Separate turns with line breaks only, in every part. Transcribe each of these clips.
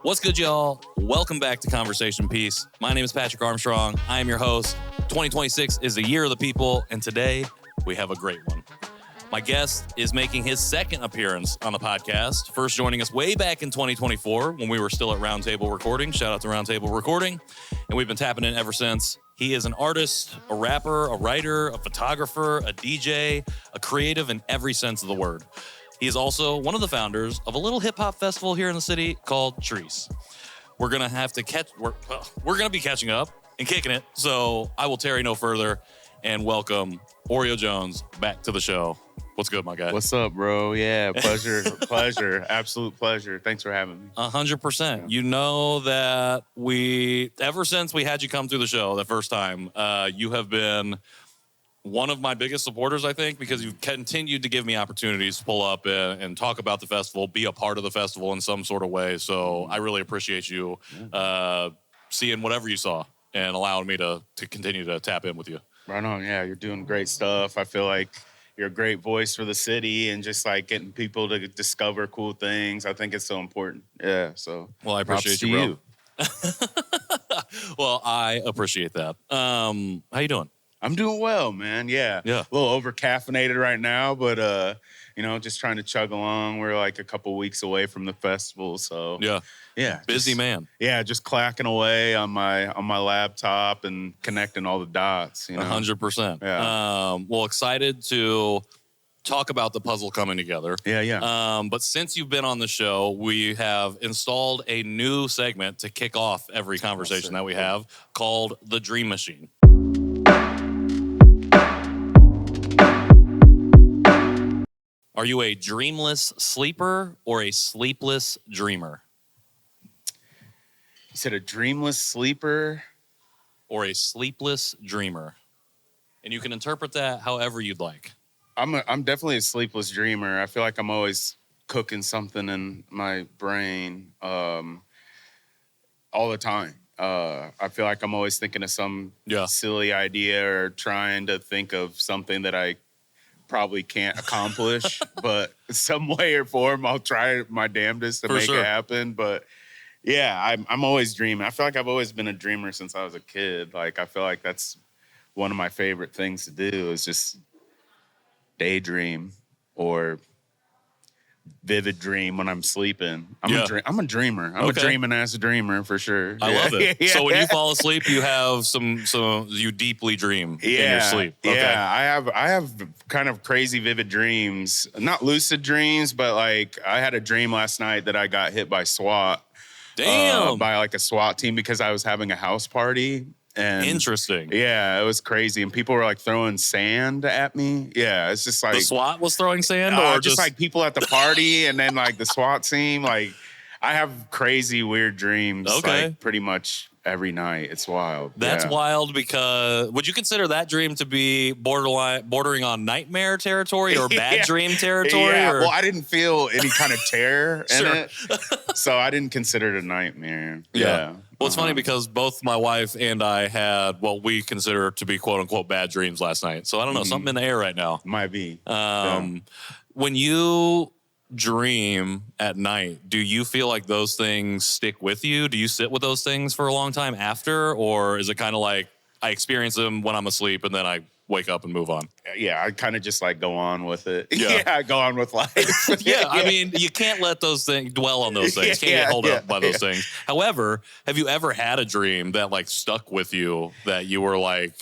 What's good, y'all? Welcome back to Conversation Piece. My name is Patrick Armstrong. I am your host. 2026 is the year of the people, and today we have a great one. My guest is making his second appearance on the podcast, first joining us way back in 2024 when we were still at Roundtable Recording. Shout out to Roundtable Recording. And we've been tapping in ever since. He is an artist, a rapper, a writer, a photographer, a DJ, a creative in every sense of the word. He is also one of the founders of a little hip hop festival here in the city called Chreece. We're gonna be catching up and kicking it. So I will tarry no further and welcome Oreo Jones back to the show. What's good, my guy?
What's up, bro? Yeah, pleasure, absolute pleasure. Thanks for having me.
100%. You know that ever since we had you come through the show the first time, you have been one of my biggest supporters, I think, because you've continued to give me opportunities to pull up and talk about the festival, be a part of the festival in some sort of way. So I really appreciate you seeing whatever you saw and allowing me to continue to tap in with you.
Right on. Yeah, you're doing great stuff. I feel like you're a great voice for the city and just like getting people to discover cool things. I think it's so important. Yeah. So,
well, I appreciate you, bro. Well, I appreciate that. How you doing?
I'm doing well, man. Yeah. A little over caffeinated right now, but just trying to chug along. We're like a couple weeks away from the festival, so yeah,
busy man.
Yeah, just clacking away on my laptop and connecting all the dots.
100%.
Yeah.
Well, excited to talk about the puzzle coming together.
Yeah.
But since you've been on the show, we have installed a new segment to kick off every conversation that we have called the Dream Machine. Are you a dreamless sleeper or a sleepless dreamer?
You said a dreamless sleeper?
Or a sleepless dreamer. And you can interpret that however you'd like.
I'm definitely a sleepless dreamer. I feel like I'm always cooking something in my brain all the time. I feel like I'm always thinking of some silly idea or trying to think of something that I probably can't accomplish, but some way or form, I'll try my damnedest to make it happen. But yeah, I'm always dreaming. I feel like I've always been a dreamer since I was a kid. Like, I feel like that's one of my favorite things to do is just daydream or vivid dream when I'm sleeping. I'm a dreamer. I'm a dreaming ass dreamer for sure.
I love it. So when you fall asleep, you have you deeply dream in your sleep. Okay.
Yeah, I have kind of crazy vivid dreams. Not lucid dreams, but like I had a dream last night that I got hit by SWAT.
Damn.
By like a SWAT team because I was having a house party. And
interesting.
Yeah, it was crazy. And people were like throwing sand at me. Yeah, it's just like
the SWAT was throwing sand or
just like people at the party and then like the SWAT team. Like I have crazy weird dreams like pretty much every night. It's wild.
That's wild because would you consider that dream to be bordering on nightmare territory or bad dream territory?
Yeah, well, I didn't feel any kind of terror in it. So I didn't consider it a nightmare. Yeah.
Well, it's funny because both my wife and I had what we consider to be quote unquote bad dreams last night. So I don't know, something in the air right now.
Might be.
When you dream at night, do you feel like those things stick with you? Do you sit with those things for a long time after? Or is it kind of like I experience them when I'm asleep and then I wake up and move on?
Yeah, I kind of just like go on with it. Yeah, go on with life.
I mean, you can't let those things dwell on those things. Can't get held up by those things. However, have you ever had a dream that like stuck with you that you were like,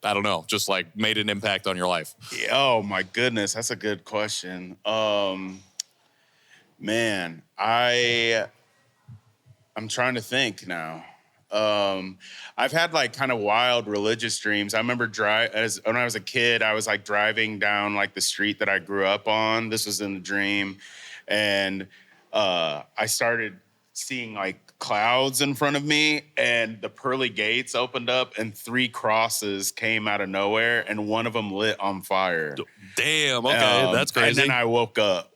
I don't know, just like made an impact on your life?
Oh my goodness, that's a good question. Man, I'm trying to think now. I've had like kind of wild religious dreams. I remember when I was a kid, I was like driving down like the street that I grew up on. This was in the dream. And I started seeing like clouds in front of me and the pearly gates opened up and 3 crosses came out of nowhere and one of them lit on fire.
Damn, okay, that's crazy.
And then I woke up.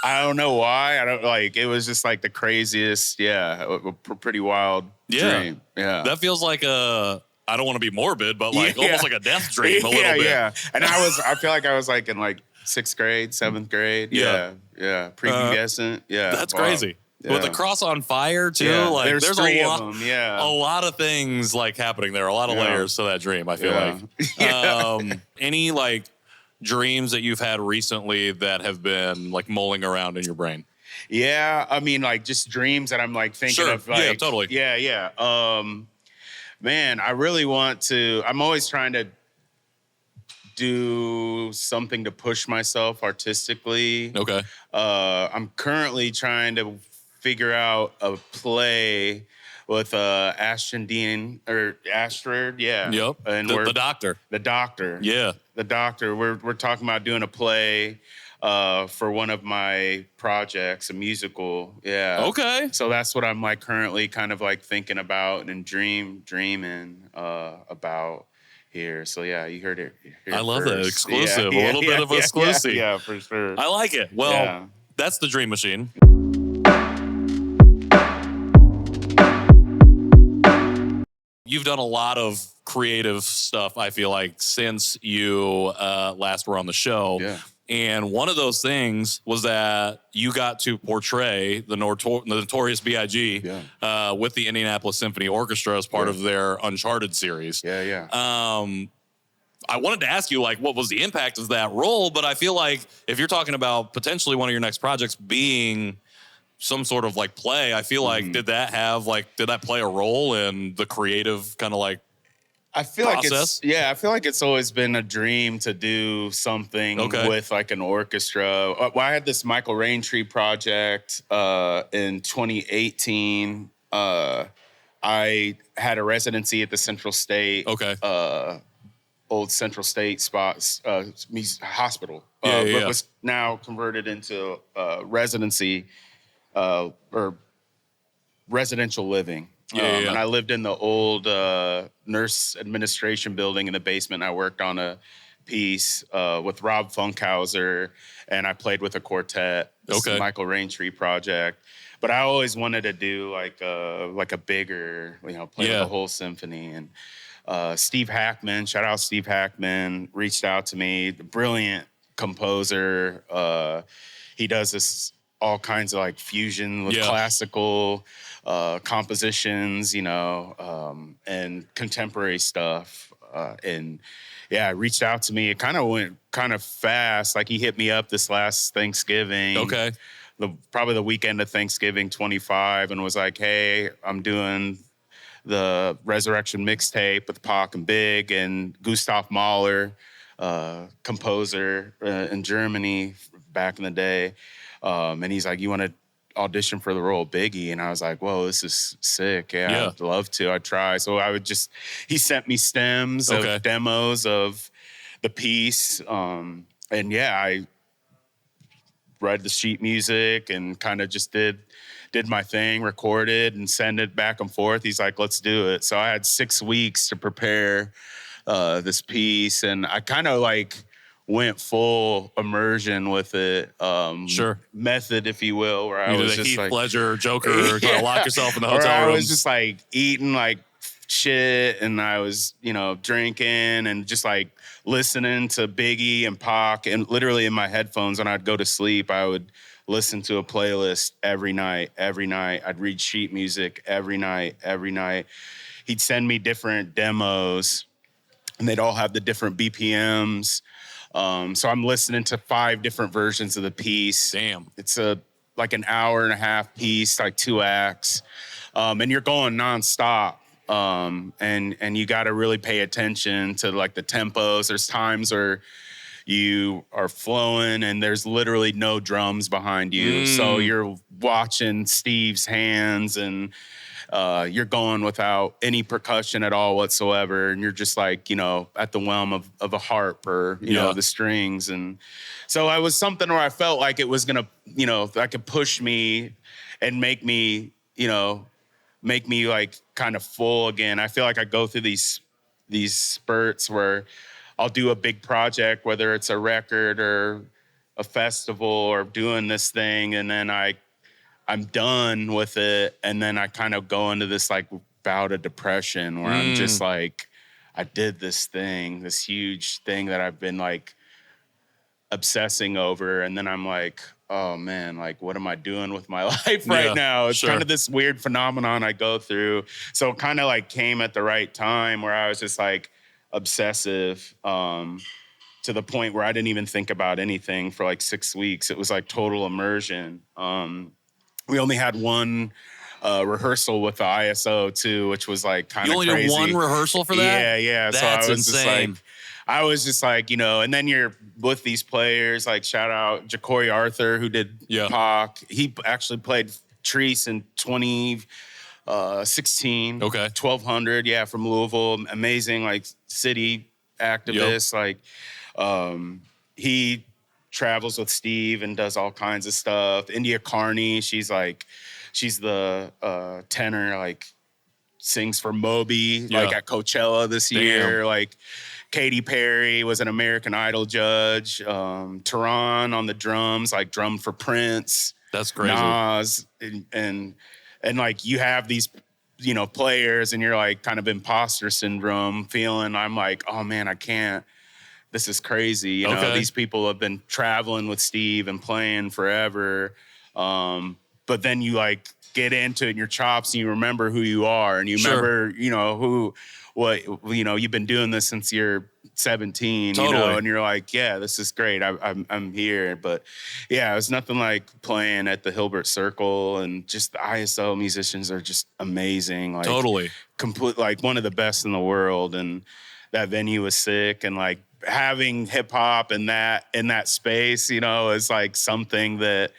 I don't know why. I don't like. It was just like the craziest. Yeah, pretty wild dream. Yeah,
That feels like I don't want to be morbid, but like
yeah.
almost like a death dream a little bit.
Yeah. And I feel like I was like in like 6th grade, 7th grade. Yeah. Prepubescent. Yeah.
That's
wow.
crazy.
Yeah.
With the cross on fire too.
Yeah.
Like there's
3
a lot,
of them. Yeah.
a lot of things like happening there. A lot of layers to that dream. I feel like. Any like dreams that you've had recently that have been like mulling around in your brain?
Yeah, I mean, like just dreams that I'm like thinking of. Like,
yeah, totally.
Yeah. Man, I really want to. I'm always trying to do something to push myself artistically.
Okay.
I'm currently trying to figure out a play with Ashton Dean or Astrid. Yeah.
Yep.
And
the doctor.
The doctor.
Yeah.
The doctor. We're talking about doing a play for one of my projects, a musical. Yeah.
Okay.
So that's what I'm like currently kind of like thinking about and dreaming about here. So yeah, you heard it here
I love
first.
that. Exclusive. A little bit of exclusive.
Yeah, for sure.
I like it. Well, that's the Dream Machine. You've done a lot of creative stuff, I feel like, since you last were on the show.
Yeah.
And one of those things was that you got to portray the Notorious B.I.G. With the Indianapolis Symphony Orchestra as part of their Uncharted series.
Yeah.
I wanted to ask you, like, what was the impact of that role? But I feel like if you're talking about potentially one of your next projects being some sort of like play, I feel like did that play a role in the creative kind of like
I feel
process?
I feel like it's always been a dream to do something with like an orchestra. Well, I had this Michael Raintree project in 2018. I had a residency at the Central State. Old Central State spots hospital. But was now converted into residency or residential living. And I lived in the old nurse administration building in the basement. I worked on a piece with Rob Funkhauser, and I played with a quartet. This is the Michael Raintree project. But I always wanted to do like a bigger, play with the whole symphony. And Steve Hackman, shout out Steve Hackman, reached out to me, brilliant composer. He does this all kinds of like fusion with classical compositions, and contemporary stuff. Reached out to me. It kind of went kind of fast. Like he hit me up this last Thanksgiving. Probably the weekend of Thanksgiving 25, and was like, hey, I'm doing the Resurrection mixtape with Pac and Big and Gustav Mahler, composer in Germany back in the day. And he's like, you want to audition for the role of Biggie? And I was like, whoa, this is sick. Yeah, I'd love to. I'd try. So he sent me stems of demos of the piece. I read the sheet music and kind of just did my thing, recorded and send it back and forth. He's like, let's do it. So I had 6 weeks to prepare this piece, and I kind of like went full immersion with it. Method, if you will, where I was just
Heath
like
Ledger, Joker, kind of lock yourself in the hotel room.
I was just like eating like shit, and I was, drinking and just like listening to Biggie and Pac, and literally in my headphones when I'd go to sleep, I would listen to a playlist every night. I'd read sheet music every night. He'd send me different demos, and they'd all have the different BPMs. So I'm listening to 5 different versions of the piece.
Damn.
It's like an hour and a half piece, like 2 acts. And you're going nonstop. And you got to really pay attention to like the tempos. There's times where you are flowing and there's literally no drums behind you. So you're watching Steve's hands, and you're going without any percussion at all whatsoever. And you're just like, at the whelm of a harp or, the strings. And so I was something where I felt like it was going to, that could push me and make me like kind of full again. I feel like I go through these spurts where I'll do a big project, whether it's a record or a festival or doing this thing, and then I'm done with it, and then I kind of go into this like bout of depression where I'm just like, I did this thing, this huge thing that I've been like obsessing over, and then I'm like, oh man, like what am I doing with my life right now? It's kind of this weird phenomenon I go through. So it kind of like came at the right time where I was just like obsessive, to the point where I didn't even think about anything for like 6 weeks. It was like total immersion. We only had one rehearsal with the ISO too, which was like kind of crazy.
You only did one rehearsal for that?
Yeah.
That's
so I was
insane.
just like, I was just like, you know, and then you're with these players, like shout out Ja'Cory Arthur, who did Pac. He actually played Chreece in 2016.
Okay.
1200, from Louisville. Amazing, like city activist. Like he travels with Steve and does all kinds of stuff. India Carney, she's the tenor, like sings for Moby, like at Coachella this year. Like Katy Perry was an American Idol judge. Tehran on the drums, like drummed for Prince.
That's crazy.
Nas, and like you have these, you know, players, and you're like kind of imposter syndrome feeling. I'm like, oh man, I can't. This is crazy. You know, these people have been traveling with Steve and playing forever. But then you like get into it in your chops and you remember who you are, and you remember, you know, you've been doing this since you're 17, you know, and you're like, yeah, this is great. I'm here. But yeah, it was nothing like playing at the Hilbert Circle, and just the ISO musicians are just amazing. Like complete, like one of the best in the world. And that venue was sick, and like having hip hop in that space, you know, is like something that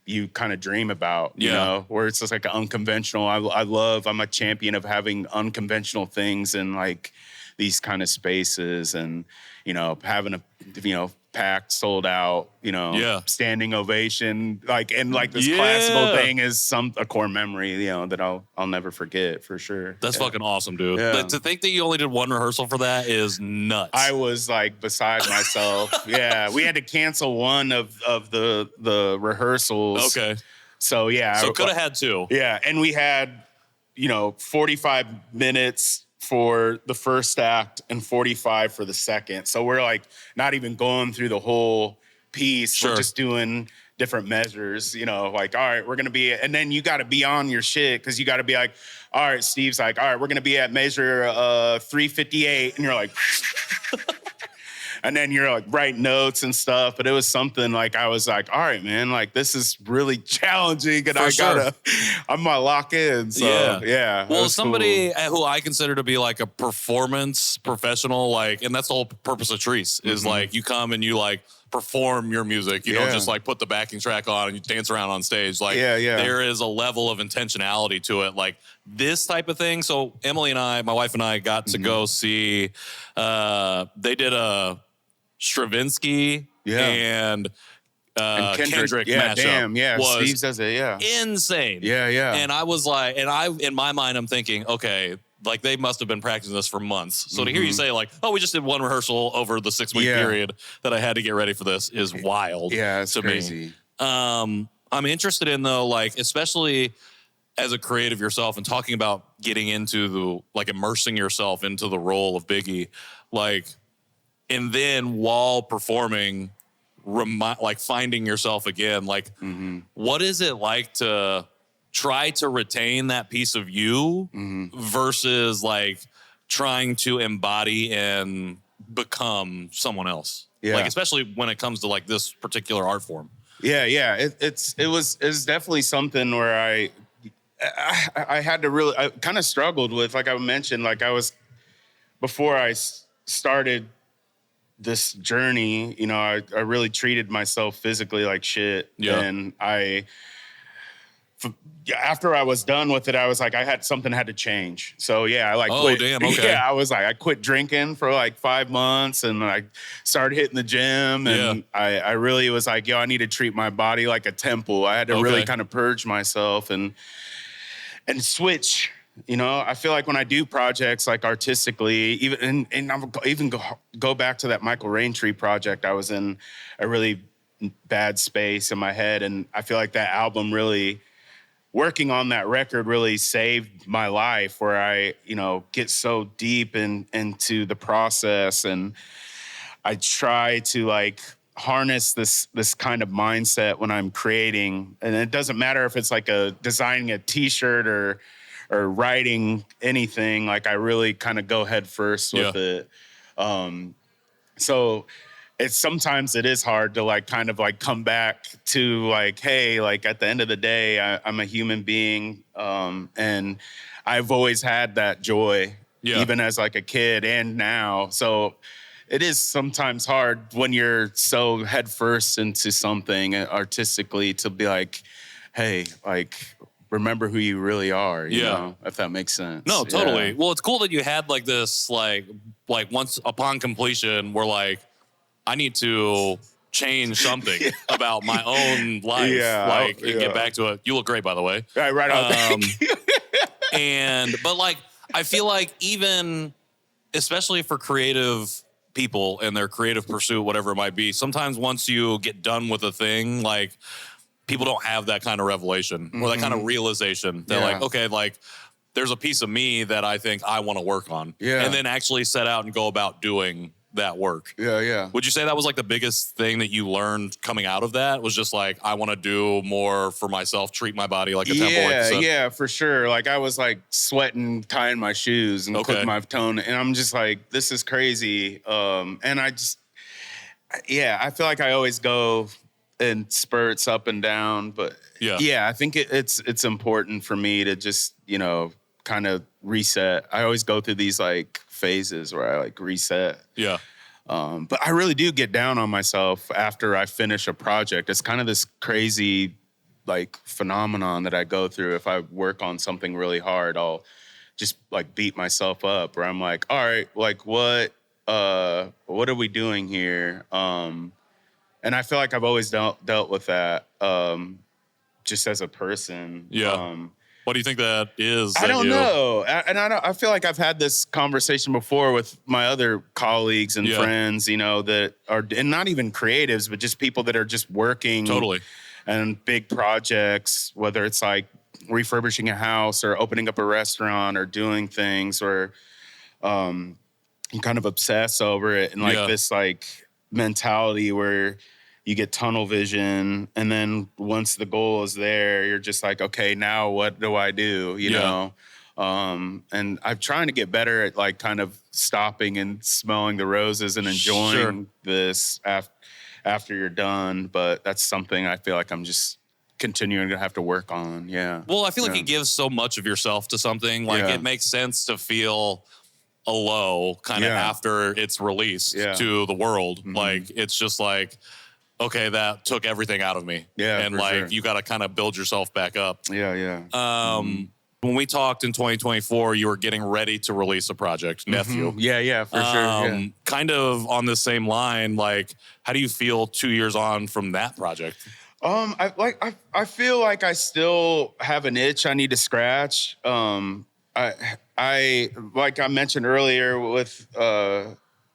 you kind of dream about, you know, where it's just like an unconventional. I'm a champion of having unconventional things in like these kind of spaces, and, you know, having a, you know, packed, sold out, you know, standing ovation, like, and like this classical thing is a core memory, you know, that I'll never forget for sure.
That's fucking awesome, dude. But to think that you only did one rehearsal for that is nuts.
I was like beside myself. We had to cancel one of the rehearsals.
Okay.
So
So could have had two.
Yeah, and we had, you know, 45 minutes for the first act and 45 for the second. So we're like not even going through the whole piece. We're just doing different measures, you know, like, all right, we're going to be, and then you got to be on your shit, because you got to be like, all right, Steve's like, all right, we're going to be at measure 358. And you're like, and then you're like writing notes and stuff. But it was something like, I was like, all right, man, like this is really challenging, and I'm gonna lock in. So
Well, somebody who I consider to be like a performance professional, like, and that's the whole purpose of Chreece is like you come and you like perform your music. You don't just like put the backing track on and you dance around on stage. Like there is a level of intentionality to it. Like this type of thing. So Emily and I, my wife and I, got to go see, they did a Stravinsky and Kendrick mashup.
Steve does it,
insane. And I was like, in my mind, I'm thinking, okay, like they must have been practicing this for months. So to hear you say like, oh, we just did one rehearsal over the 6 week period that I had to get ready for this is wild.
Yeah, it's crazy.
Me. I'm interested in though, like, especially as a creative yourself and talking about getting into like immersing yourself into the role of Biggie, like, and then while performing, like finding yourself again, like what is it like to try to retain that piece of you versus like trying to embody and become someone else? Like, especially when it comes to like this particular art form.
It was definitely something where I had to really, I kind of struggled with, like I mentioned, like before I started this journey, you know, I really treated myself physically like shit. And after I was done with it, I was like, something had to change. So I like quit.
Damn, okay.
I was like, I quit drinking for like 5 months, and I started hitting the gym, and I really was like, I need to treat my body like a temple. I had to really kind of purge myself and switch You know, I feel like when I do projects like artistically, and I'm even go back to that Michael Raintree project, I was in a really bad space in my head, and I feel like that album really, working on that record really saved my life, where I, you know, get so deep into the process, and I try to like harness this kind of mindset when I'm creating, and it doesn't matter if it's like designing a T-shirt or writing anything. Like I really kind of go head first with it. So sometimes it is hard to like kind of like come back to like, hey, like at the end of the day, I'm a human being, and I've always had that joy, even as like a kid and now. So it is sometimes hard when you're so head first into something artistically to be like, hey, like remember who you really are, you know, if that makes sense.
No, totally. Well, it's cool that you had like this, like once upon completion, where like, I need to change something about my own life. And get back to it. You look great, by the way.
Right on.
But like, I feel like even, especially for creative people and their creative pursuit, whatever it might be, sometimes once you get done with a thing, like people don't have that kind of revelation or that kind of realization. They're like, okay, like there's a piece of me that I think I want to work on. And then actually set out and go about doing that work. Would you say that was like the biggest thing that you learned coming out of that? Was just like, I want to do more for myself, treat my body like a temple?
Yeah, for sure. Like I was like sweating, tying my shoes and putting my tone, and I'm just like, this is crazy. And I just, I feel like I always go in spurts up and down, but I think it's important for me to just, you know, kind of reset. I always go through these like phases where I like reset. But I really do get down on myself after I finish a project. It's kind of this crazy like phenomenon that I go through. If I work on something really hard, I'll just like beat myself up, where I'm like, all right, like what are we doing here? And I feel like I've always dealt with that just as a person.
What do you think that is?
I don't know. I feel like I've had this conversation before with my other colleagues and friends, you know, that are, and not even creatives, but just people that are just working and big projects, whether it's like refurbishing a house or opening up a restaurant or doing things, or you kind of obsess over it, and like this like mentality where you get tunnel vision, and then once the goal is there, you're just like, okay, now what do I do? You know? And I'm trying to get better at like kind of stopping and smelling the roses and enjoying this after you're done. But that's something I feel like I'm just continuing to have to work on.
Well, I feel like you give so much of yourself to something. Like it makes sense to feel a low kind of after it's released to the world. Like it's just like, okay, that took everything out of me. And like, you got to kind of build yourself back up. When we talked in 2024, you were getting ready to release a project, Nephew.
For sure.
Kind of on the same line, like, how do you feel 2 years on from that project?
I feel like I still have an itch I need to scratch. I like I mentioned earlier with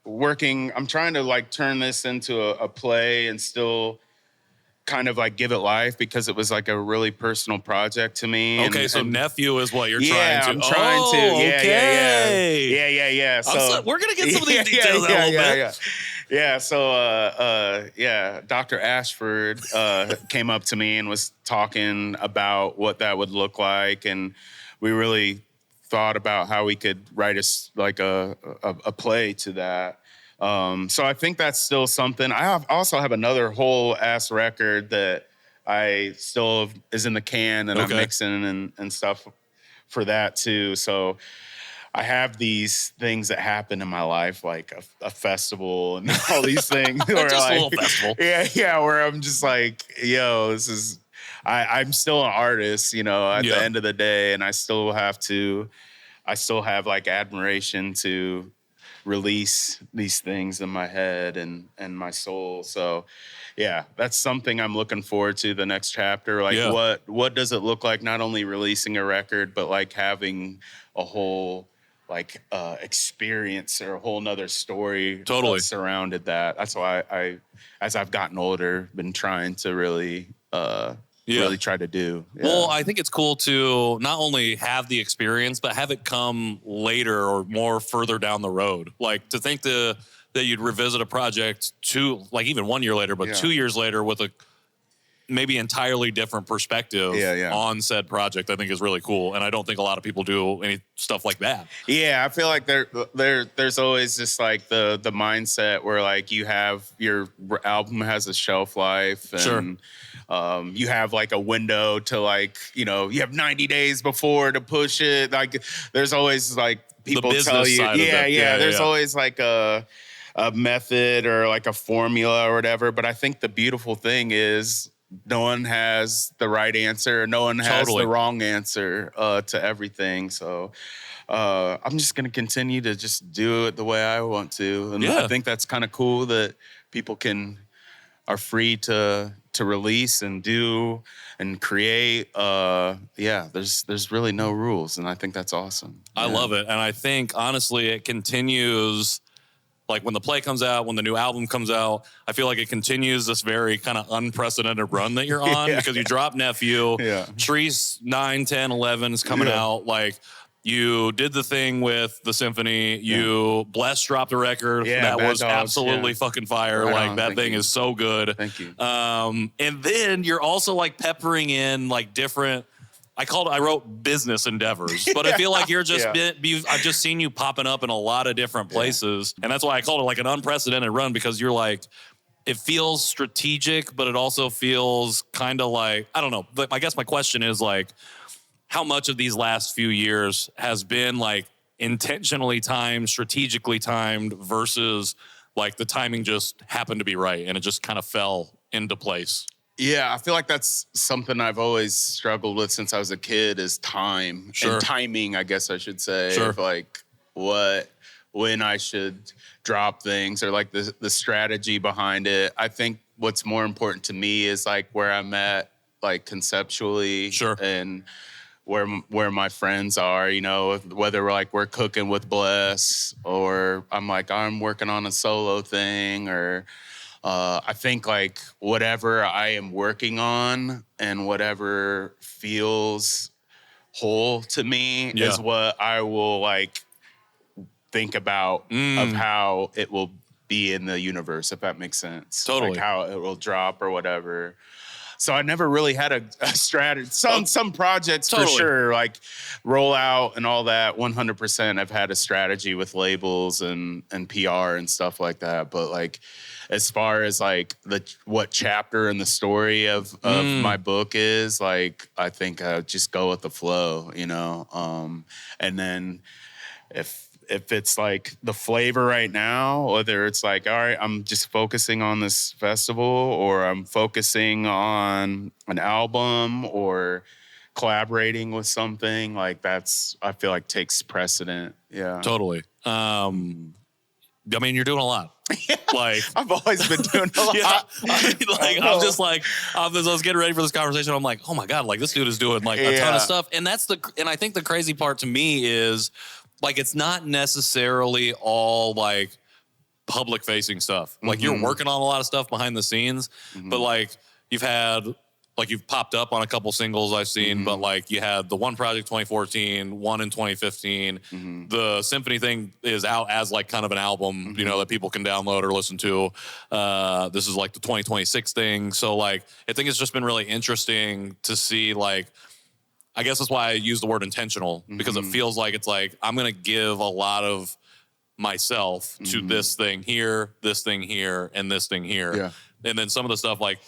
working, I'm trying to like turn this into a play and still kind of like give it life, because it was like a really personal project to me.
Okay, so Nephew is what you're trying to.
I'm trying to. Yeah. So
we're gonna get some of these details out a little bit.
So Dr. Ashford came up to me and was talking about what that would look like, and we really thought about how we could write a play to that. So I think that's still something. I also have another whole ass record that I still is in the can, and I'm mixing and stuff for that too. So I have these things that happen in my life, like a festival and all these things. Where
Just
like,
a little festival.
Where I'm just like, yo, this is. I'm still an artist, you know, at the end of the day, and I still have like admiration to release these things in my head and my soul. So yeah, that's something I'm looking forward to, the next chapter. Like what does it look like not only releasing a record, but like having a whole experience or a whole nother story surrounded that. That's why I as I've gotten older, been trying to really really try to do. Yeah.
Well, I think it's cool to not only have the experience, but have it come later or more further down the road. Like to think that you'd revisit a project even 1 year later, but 2 years later with a maybe entirely different perspective on said project, I think is really cool. And I don't think a lot of people do any stuff like that.
Yeah, I feel like there's always this like the mindset where like you have your album has a shelf life and you have like a window to like, you have 90 days before to push it. Like there's always like people tell you, there's always like a method or like a formula or whatever. But I think the beautiful thing is no one has the right answer. No one has the wrong answer to everything. So I'm just going to continue to just do it the way I want to. And I think that's kind of cool that people are free to release and do and create. There's really no rules. And I think that's awesome.
I love it. And I think, honestly, it continues. Like when the play comes out, when the new album comes out, I feel like it continues this very kind of unprecedented run that you're on because you drop Nephew. Chreece 9, 10, 11 is coming out. Like you did the thing with the symphony. You Bless dropped a record that was absolutely fucking fire.
Right
like
on.
that thing is so good.
Thank you.
And then you're also like peppering in like different. I wrote business endeavors, but I feel like you're just I've just seen you popping up in a lot of different places. And that's why I called it like an unprecedented run, because you're like, it feels strategic, but it also feels kind of like, I don't know. But I guess my question is like, how much of these last few years has been like intentionally timed, strategically timed versus like the timing just happened to be right and it just kind of fell into place?
Yeah, I feel like that's something I've always struggled with since I was a kid is time and timing, I guess I should say. Of like when I should drop things or like the strategy behind it. I think what's more important to me is like where I'm at, like conceptually and where my friends are, whether we're cooking with Bless or I'm working on a solo thing or I think like whatever I am working on and whatever feels whole to me is what I will like think about of how it will be in the universe, if that makes sense.
Totally.
Like how it will drop or whatever. So I never really had a strategy. Some projects for sure, like roll out and all that. 100% I've had a strategy with labels and PR and stuff like that. But like, as far as like what chapter in the story of my book is, like I think I just go with the flow, and then if it's like the flavor right now, whether it's like, all right, I'm just focusing on this festival or I'm focusing on an album or collaborating with something, like that's, I feel like takes precedent. Yeah.
Totally. I mean, you're doing a lot. Like
I've always been doing a lot.
I'm just like, as I was getting ready for this conversation, I'm like, oh my God, like this dude is doing like a ton of stuff. And and I think the crazy part to me is like, it's not necessarily all like public facing stuff. Like you're working on a lot of stuff behind the scenes, but like you've popped up on a couple singles I've seen, but like you had the one project 2014, one in 2015. The symphony thing is out as like kind of an album, that people can download or listen to. This is like the 2026 thing. So like, I think it's just been really interesting to see like, I guess that's why I use the word intentional, because it feels like it's like, I'm going to give a lot of myself to this thing here, and this thing here.
Yeah.
And then some of the stuff like,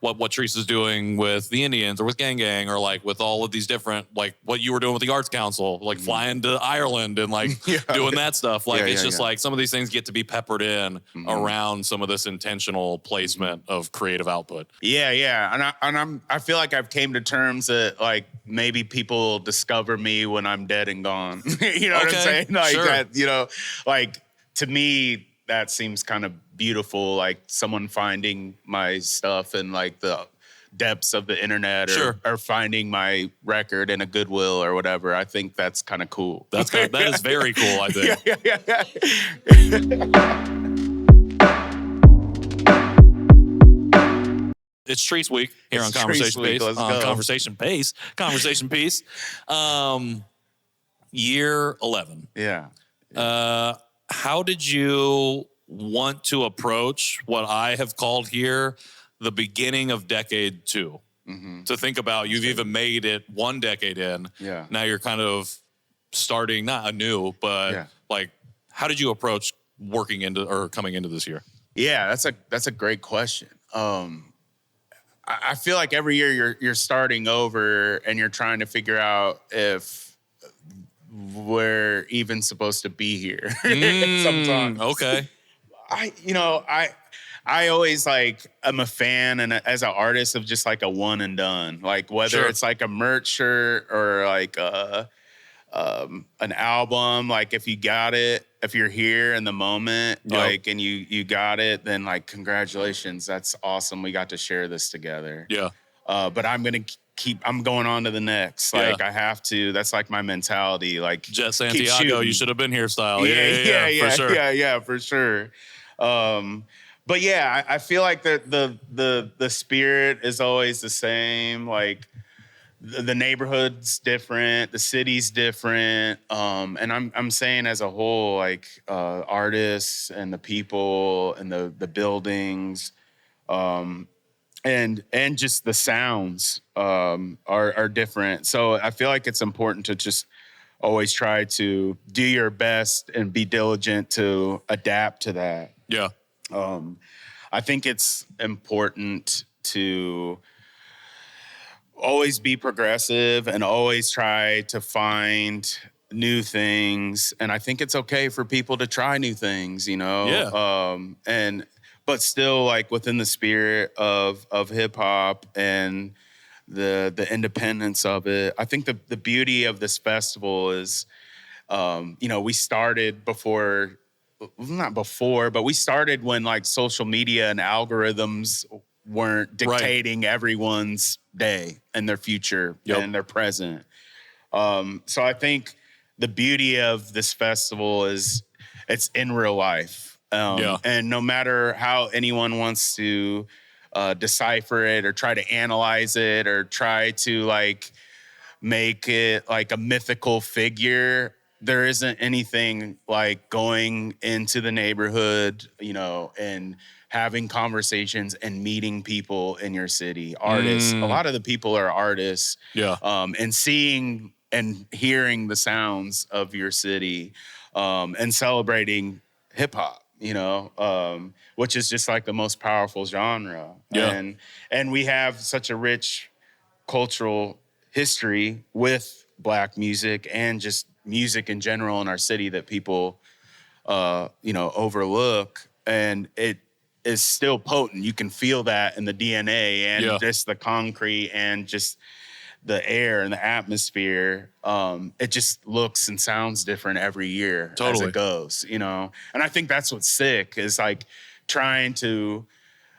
what Chreece is doing with the Indians or with Gang Gang or like with all of these different, like what you were doing with the Arts Council, like flying to Ireland and like doing that stuff. Like it's just like some of these things get to be peppered in around some of this intentional placement of creative output.
Yeah. And I feel like I've came to terms that like maybe people discover me when I'm dead and gone. You know what I'm saying? Like that, like to me, that seems kind of beautiful, like someone finding my stuff in like the depths of the internet,
Sure.
or finding my record in a Goodwill or whatever. I think that's kind of cool.
That is very cool, I think. It's Chreece week here on Conversation Pace.
Let's go.
Conversation Piece. Year 11.
Yeah.
How did you want to approach what I have called here the beginning of decade 2? Mm-hmm. To think about, you've even made it 1 decade in.
Yeah.
Now you're kind of starting, not anew, but like, how did you approach working into or coming into this year?
Yeah, that's a great question. I feel like every year you're starting over and you're trying to figure out if we're even supposed to be here. Sometimes.
Okay.
I always like, I'm a fan and as an artist of just like a one and done. Like whether it's like a merch shirt or like an album, like if you got it, if you're here in the moment, like, and you got it, then like, congratulations. That's awesome. We got to share this together.
Yeah.
But I'm going to I'm going on to the next. Like I have to, that's like my mentality. Like
Jet Santiago, you should have been here style.
Yeah,
for sure.
Yeah, for sure. But yeah, I feel like the spirit is always the same. Like the neighborhood's different, the city's different, and I'm saying as a whole, like artists and the people and the buildings, and just the sounds are different. So I feel like it's important to just always try to do your best and be diligent to adapt to that.
Yeah.
I think it's important to always be progressive and always try to find new things. And I think it's okay for people to try new things, you know?
Yeah.
But still like within the spirit of hip hop and the independence of it. I think the beauty of this festival is, we started but we started when like social media and algorithms weren't dictating everyone's day and their future and their present. So I think the beauty of this festival is it's in real life. And no matter how anyone wants to decipher it or try to analyze it or try to like make it like a mythical figure, there isn't anything like going into the neighborhood, and having conversations and meeting people in your city, artists. A lot of the people are artists.
Yeah.
And seeing and hearing the sounds of your city, and celebrating hip hop, which is just like the most powerful genre.
Yeah.
And we have such a rich cultural history with Black music and just music in general in our city that people, overlook. And it is still potent. You can feel that in the DNA and just the concrete and just the air and the atmosphere. It just looks and sounds different every year as it goes, And I think that's what's sick is like trying to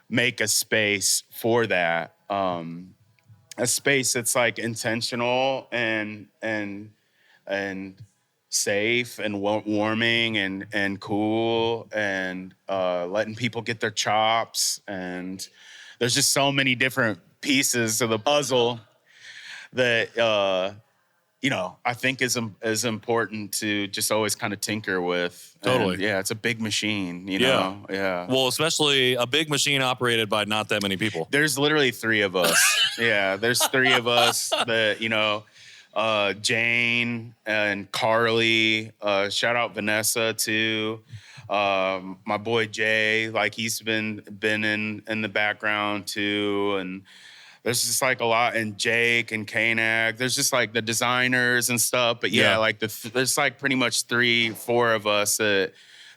make a space for that. A space that's like intentional and safe and warming and cool and letting people get their chops. And there's just so many different pieces of the puzzle that I think is important to just always kind of tinker with.
Totally.
And it's a big machine, know? Yeah.
Well, especially a big machine operated by not that many people.
There's literally 3 of us. There's 3 of us that, Jane and Carly, shout out Vanessa too. My boy Jay, like he's been in the background too. And there's just like a lot, and Jake and Kanag. There's just like the designers and stuff. But like there's like pretty much 3-4 of us that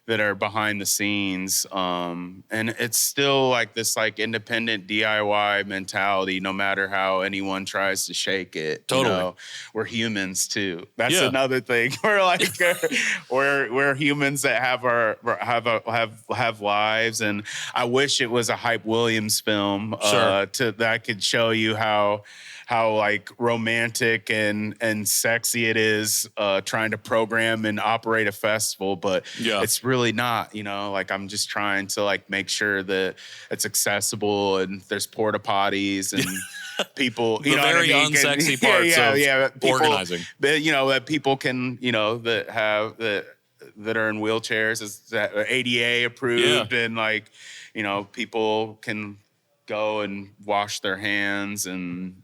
that are behind the scenes. And it's still like this like independent DIY mentality, no matter how anyone tries to shake it.
Totally.
You know, we're humans too. That's
Yeah.
another thing. We're like, we're humans that have lives. And I wish it was a Hype Williams film
Sure.
that could show you how like romantic and sexy it is trying to program and operate a festival, but it's really not, you know, like I'm just trying to like make sure that it's accessible and there's porta potties and people, you
the
know
very
what I mean?
unsexy parts of
people,
organizing.
That, you know, that people can, you know, that are in wheelchairs is that ADA approved and like, you know, people can go and wash their hands and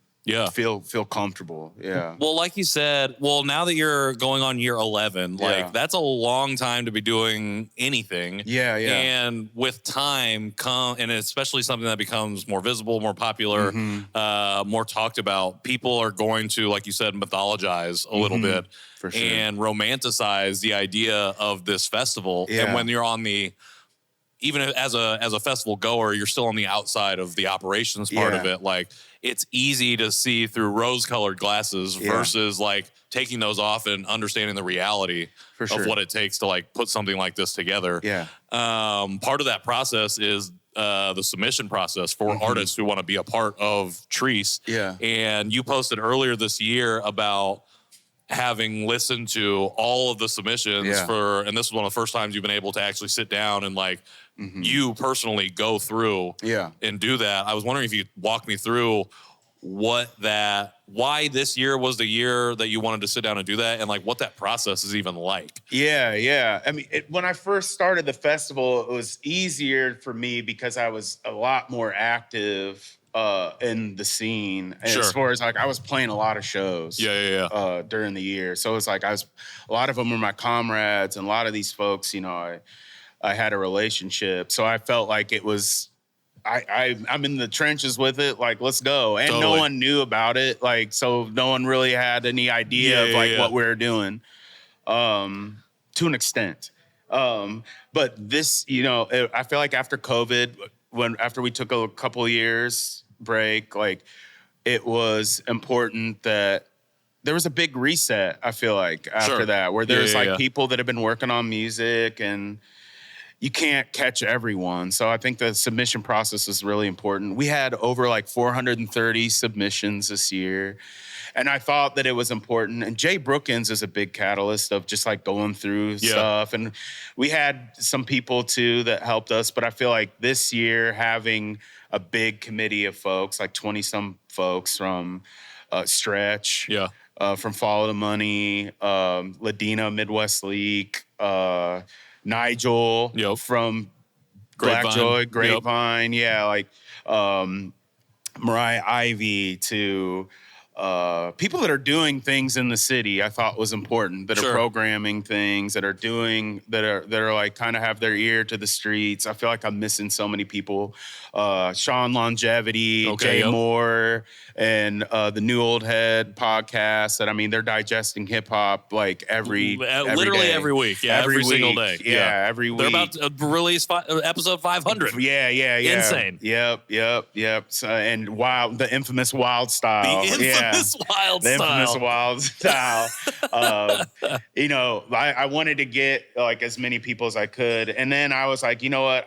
feel comfortable. Yeah.
Well, like you said, now that you're going on year 11, like that's a long time to be doing anything.
Yeah.
And with time and especially something that becomes more visible, more popular, more talked about, people are going to, like you said, mythologize a little bit
for sure.
and romanticize the idea of this festival. And when you're on even as a festival goer, you're still on the outside of the operations part of it. Like, it's easy to see through rose-colored glasses versus like taking those off and understanding the reality of what it takes to like put something like this together.
Yeah.
Part of that process is the submission process for artists who want to be a part of Chreece.
Yeah.
And you posted earlier this year about having listened to all of the submissions and this is one of the first times you've been able to actually sit down and like you personally go through and do that. I was wondering if you could walk me through why this year was the year that you wanted to sit down and do that and like what that process is even like.
Yeah. I mean, when I first started the festival, it was easier for me because I was a lot more active in the scene. And as far as like, I was playing a lot of shows during the year. So it's like, a lot of them were my comrades and a lot of these folks, you know, I had a relationship. So I felt like it was, I'm in the trenches with it. Like, let's go. And no one knew about it. Like, so no one really had any idea of what we were doing, to an extent. But this, you know, I feel like after COVID, after we took a couple of years break, like it was important that there was a big reset, I feel like, after that, where there's people that have been working on music and you can't catch everyone. So I think the submission process is really important. We had over like 430 submissions this year. And I thought that it was important. And Jay Brookins is a big catalyst of just like going through stuff. And we had some people too that helped us. But I feel like this year having a big committee of folks, like 20 some folks from Stretch, from Follow the Money, Ladina Midwest League, Nigel from Black Joy, Grapevine, like Mariah Ivy, to people that are doing things in the city. I thought was important, that are programming things, that are like kind of have their ear to the streets. I feel like I'm missing so many people. Sean Longevity, Jay Moore, and the New Old Head podcast. That, I mean, they're digesting hip hop like every
week, every single day,
every week.
They're about to release episode 500.
Yeah,
insane.
Yep. So, and the infamous Wild Style.
The infamous Wild Style.
You know, I wanted to get like as many people as I could, and then I was like, you know what,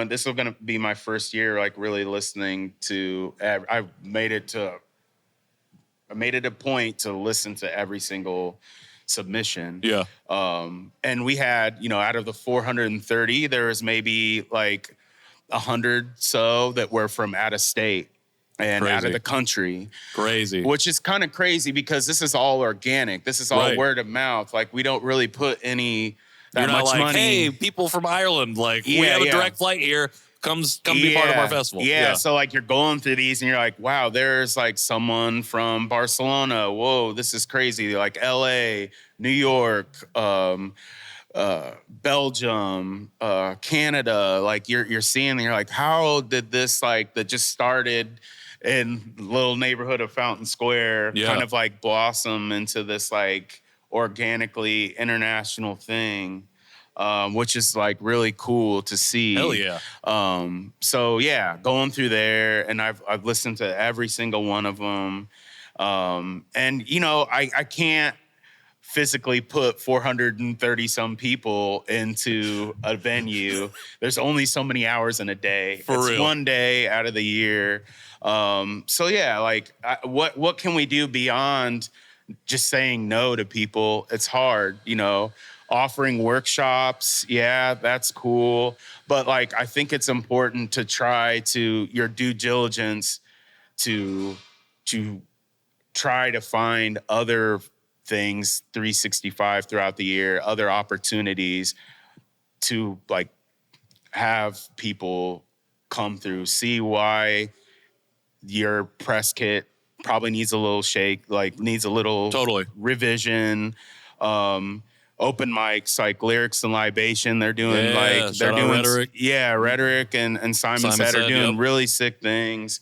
this is going to be my first year like really listening to. I made it a point to listen to every single submission. And we had, you know, out of the 430, there was maybe like 100 so that were from out of state and out of the country.
Crazy.
Which is kind of crazy because this is all organic. This is all word of mouth. Like, we don't really put any that much
like,
money.
Hey, people from Ireland, like, we have a direct flight here. Come be part of our festival.
So like, you're going through these and you're like, wow, there's like someone from Barcelona. Whoa, this is crazy. Like LA, New York, Belgium, Canada. Like, you're seeing, and you're like, how did this, like, that just started in the little neighborhood of Fountain Square kind of like blossom into this like organically international thing? which is like really cool to see.
Hell yeah.
So yeah, going through there, and I've listened to every single one of them. And you know, I can't physically put 430 some people into a venue. There's only so many hours in a day.
For
it's
real.
one day out of the year. So yeah, like what can we do beyond just saying no to people? It's hard, you know. Offering workshops, yeah, that's cool. But like, I think it's important to try to your due diligence to try to find other things 365 throughout the year, other opportunities to like have people come through, see why your press kit probably needs a little shake, like needs a little
Totally.
revision. Open mics like Lyrics and Libation, they're doing
Yeah,
like
shout
they're
out
doing
Rhetoric.
Rhetoric and Simon Said are doing
yep.
really sick things.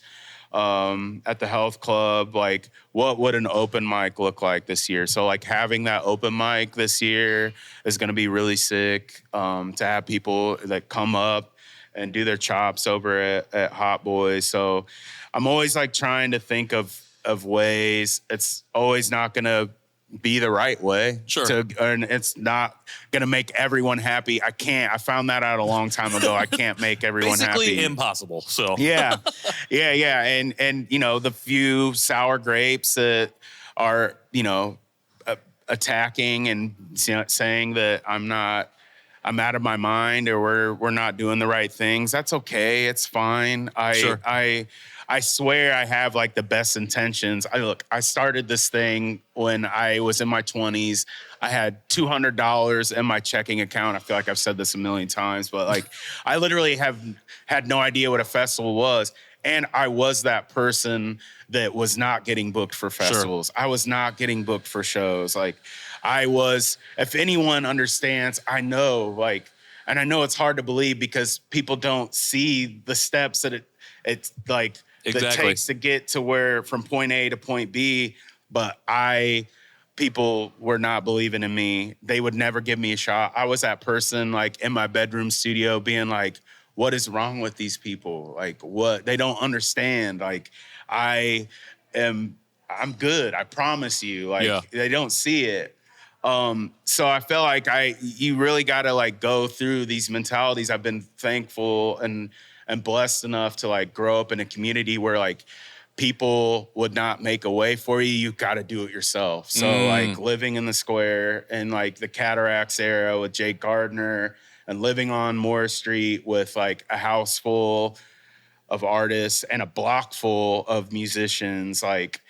At the health club, like what would an open mic look like this year? So like having that open mic this year is going to be really sick. To have people that come up and do their chops over at Hot Boys. So I'm always like trying to think of ways. It's always not going to be the right way.
Sure.
And it's not going to make everyone happy. I found that out a long time ago. I can't make everyone
Basically
happy.
impossible. So
Yeah. And you know, the few sour grapes that are, you know, attacking and saying that I'm out of my mind or we're not doing the right things. That's okay. It's fine.
Sure.
I swear I have like the best intentions. I started this thing when I was in my 20s. I had $200 in my checking account. I feel like I've said this a million times, but like I literally have had no idea what a festival was. And I was that person that was not getting booked for festivals. Sure. I was not getting booked for shows. Like I was, if anyone understands, I know like, and I know it's hard to believe because people don't see the steps that it's like,
exactly.
that takes to get to where from point A to point B. But people were not believing in me. They would never give me a shot. I was that person like in my bedroom studio being like, what is wrong with these people? Like what? They don't understand. Like I'm good. I promise you. Like They don't see it. So I felt like you really got to like go through these mentalities. I've been thankful and blessed enough to like grow up in a community where like people would not make a way for you. You got to do it yourself. So like living in the square and like the Cataracts era with Jake Gardner and living on Moore Street with like a house full of artists and a block full of musicians, like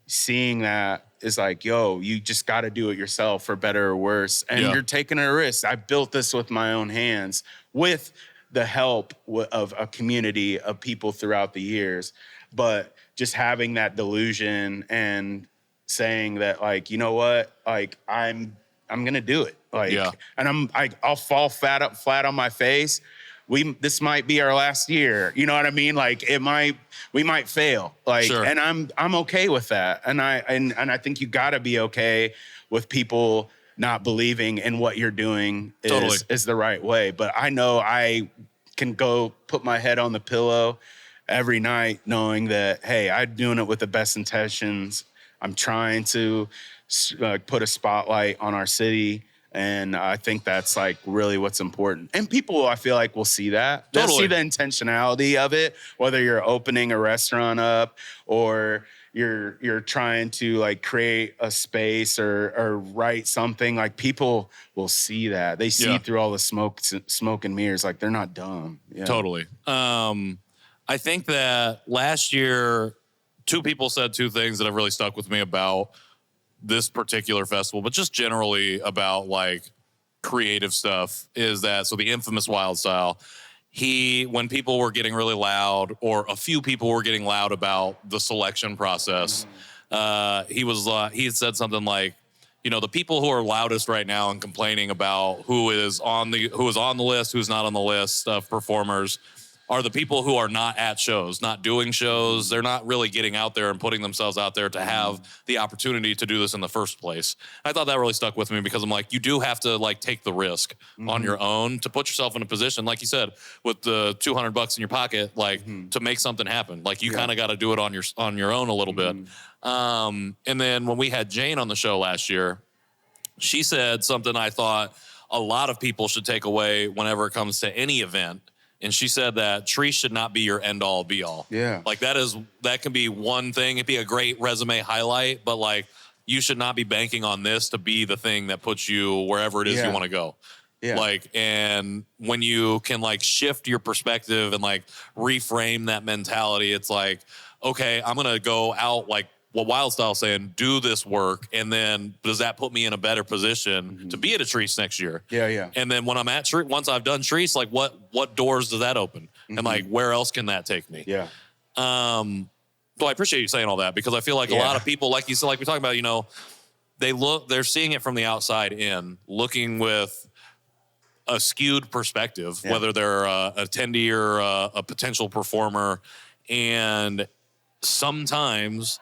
seeing that is like, yo, you just got to do it yourself for better or worse. And you're taking a risk. I built this with my own hands with the help of a community of people throughout the years. But just having that delusion and saying that, like, you know what, like I'm gonna do it. Like, and I'll fall flat on my face. This might be our last year. You know what I mean? Like we might fail. Like, and I'm okay with that. And I think you gotta be okay with people not believing in what you're doing is the right way. But I know I can go put my head on the pillow every night knowing that, hey, I'm doing it with the best intentions. I'm trying to put a spotlight on our city. And I think that's like really what's important. And people, I feel like, will see that. They'll see the intentionality of it, whether you're opening a restaurant up or you're trying to like create a space or write something. Like people will see that. They see through all the smoke and mirrors. Like they're not dumb. Yeah.
Totally. I think that last year, two people said two things that have really stuck with me about this particular festival, but just generally about like creative stuff is that, so the infamous Wild Style, when people were getting really loud or a few people were getting loud about the selection process, he had said something like, you know, the people who are loudest right now and complaining about who is on the list, who's not on the list of performers, are the people who are not at shows, not doing shows. They're not really getting out there and putting themselves out there to have the opportunity to do this in the first place. I thought that really stuck with me because I'm like, you do have to like take the risk on your own to put yourself in a position, like you said, with the $200 in your pocket, like to make something happen. Like you kind of got to do it on your own a little bit. And then when we had Jane on the show last year, she said something I thought a lot of people should take away whenever it comes to any event. And she said that Chreece should not be your end all be all.
Yeah.
Like that can be one thing. It'd be a great resume highlight, but like you should not be banking on this to be the thing that puts you wherever it is you want to go.
Yeah.
Like, and when you can like shift your perspective and like reframe that mentality, it's like, okay, I'm going to go out like what Wildstyle's saying, do this work, and then does that put me in a better position to be at a Chreece next year?
Yeah, yeah.
And then when I'm at Chreece, once I've done Chreece, like what doors does that open? And like where else can that take me?
Yeah.
So I appreciate you saying all that because I feel like a lot of people, like you said, like we talking about, you know, they're seeing it from the outside in, looking with a skewed perspective, whether they're a attendee or a potential performer, and sometimes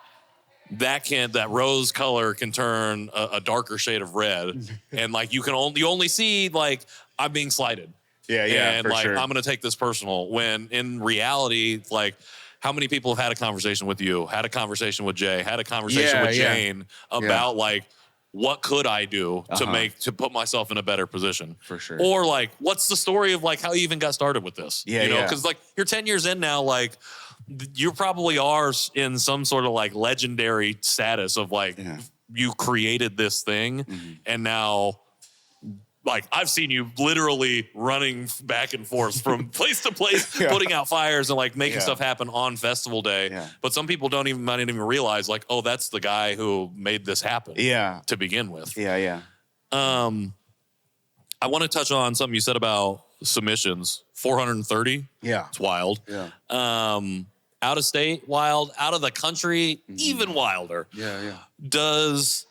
that rose color can turn a darker shade of red, and like you only see like I'm being slighted.
Yeah,
and like
sure.
I'm gonna take this personal. When in reality, like how many people have had a conversation with you, had a conversation with Jay, had a conversation with Jane about like what could I do to put myself in a better position?
For sure.
Or like what's the story of like how you even got started with this?
Yeah,
you know, because like you're 10 years in now, like you probably are in some sort of like legendary status of like you created this thing and now like I've seen you literally running back and forth from place to place, putting out fires and like making stuff happen on festival day. Yeah. But some people might not even realize like, oh, that's the guy who made this happen.
Yeah.
To begin with.
Yeah, yeah.
I want to touch on something you said about submissions. 430.
Yeah.
It's wild.
Yeah.
Out of state, wild. Out of the country, even wilder.
Yeah, yeah.
Does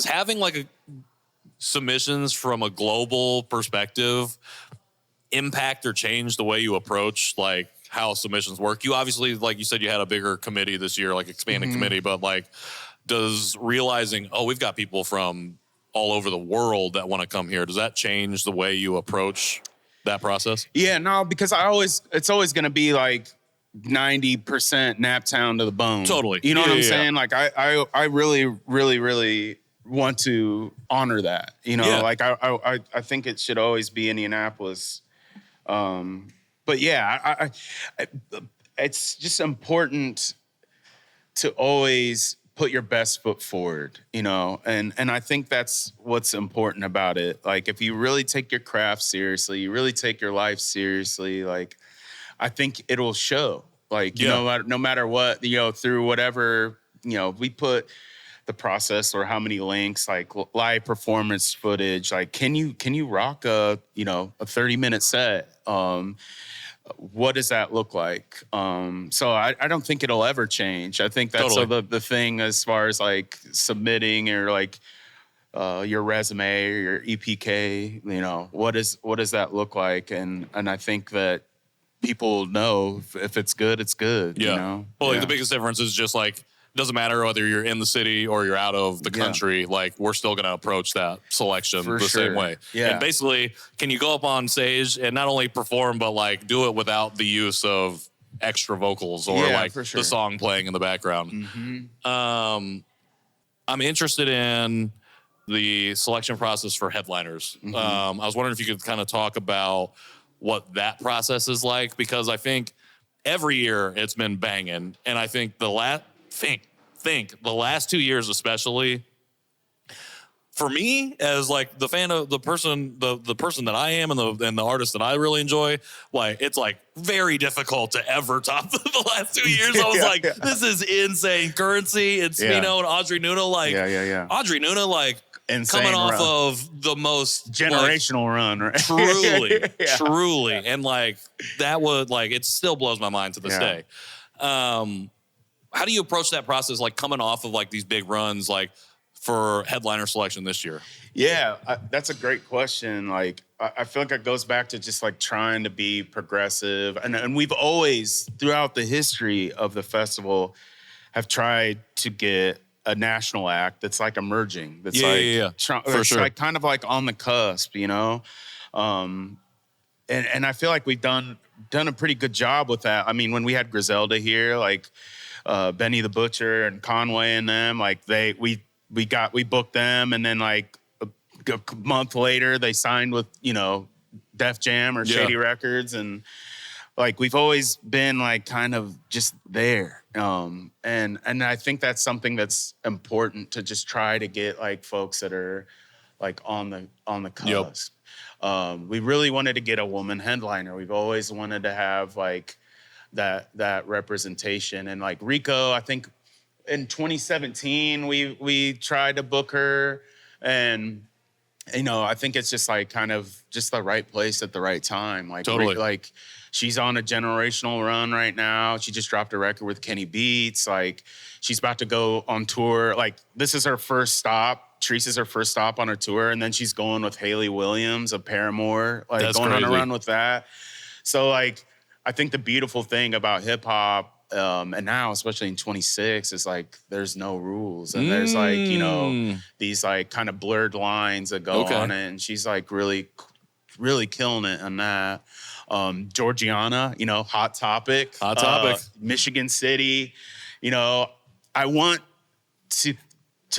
having like submissions from a global perspective impact or change the way you approach like how submissions work? You obviously, like you said, you had a bigger committee this year, like expanding committee, but like does realizing, oh, we've got people from all over the world that want to come here, does that change the way you approach that process? Yeah,
no, because it's always going to be like 90% Naptown to the bone.
Totally.
You know what I'm saying? Like I really, really, really want to honor that. You know, like I think it should always be Indianapolis. But yeah, it's just important to always put your best foot forward, you know, and I think that's what's important about it. Like if you really take your craft seriously, you really take your life seriously, like I think it'll show. Like, you know, no matter what, you know, through whatever, you know, we put the process or how many links, like live performance footage, like can you rock a 30-minute set? What does that look like? So I don't think it'll ever change. I think that's the thing as far as like submitting or like your resume or your EPK, you know, what does that look like? And I think that people know if it's good, it's good.
Yeah.
You know?
Well, like the biggest difference is just like, it doesn't matter whether you're in the city or you're out of the country, like we're still going to approach that selection same way. Yeah. And basically, can you go up on stage and not only perform, but like do it without the use of extra vocals or the song playing in the background? I'm interested in the selection process for headliners. I was wondering if you could kind of talk about what that process is like, because I think every year it's been banging. And I think the last 2 years, especially for me as like the fan of the person that I am and the artist that I really enjoy, like it's like very difficult to ever top the last 2 years. I was this is insane. Currency, it's Smino and Audrey Nuna, like Audrey Nuna, like insane coming off of the most
generational run, right?
Truly. And like that would like, it still blows my mind to this day. How do you approach that process, like coming off of like these big runs, like for headliner selection this year?
Yeah, that's a great question. Like I feel like it goes back to just like trying to be progressive. And we've always, throughout the history of the festival, have tried to get a national act that's like emerging. That's
For sure.
like kind of like on the cusp, you know? And I feel like we've done a pretty good job with that. I mean, when we had Griselda here, like Benny the Butcher and Conway and them, like we booked them, and then like a month later they signed with, you know, Def Jam or Shady Records, and like we've always been like kind of just there. And I think that's something that's important to just try to get like folks that are like on the cusp. We really wanted to get a woman headliner. We've always wanted to have like that representation. And like Rico, I think in 2017 we tried to book her, and you know, I think it's just like kind of just the right place at the right time. Like
totally.
Like she's on a generational run right now. She just dropped a record with Kenny Beats. Like she's about to go on tour. Like this is her first stop. Chreece is her first stop on her tour, and then she's going with Hayley Williams of Paramore, like
That's
going
crazy.
on a run with that. So like, I think the beautiful thing about hip hop, and now especially in 26, is like there's no rules, and there's like, you know, these like kind of blurred lines that go on it, and she's like really killing it on that. Georgiana, you know, hot topic, Michigan City, you know, I want to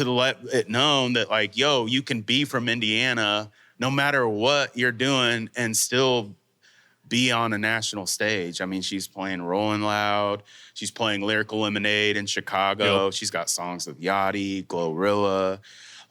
let it known that like, yo, you can be from Indiana no matter what you're doing and still be on a national stage. I mean, she's playing Rolling Loud. She's playing Lyrical Lemonade in Chicago. Yep. She's got songs with Yachty, Glorilla,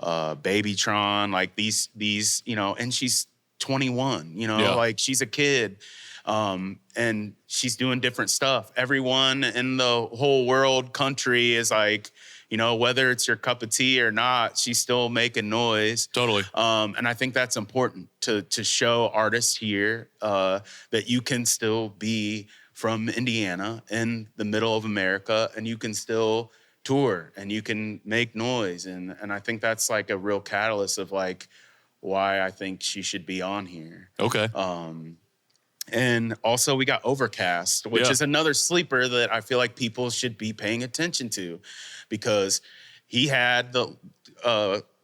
Babytron, like these, you know, and she's 21, you know, like she's a kid. And she's doing different stuff. Everyone in the whole world country is like, you know, whether it's your cup of tea or not, she's still making noise.
Totally.
And I think that's important to show artists here that you can still be from Indiana in the middle of America, and you can still tour and you can make noise. And I think that's like a real catalyst of like why I think she should be on here.
Okay.
And also we got Overcast, which is another sleeper that I feel like people should be paying attention to, because he had the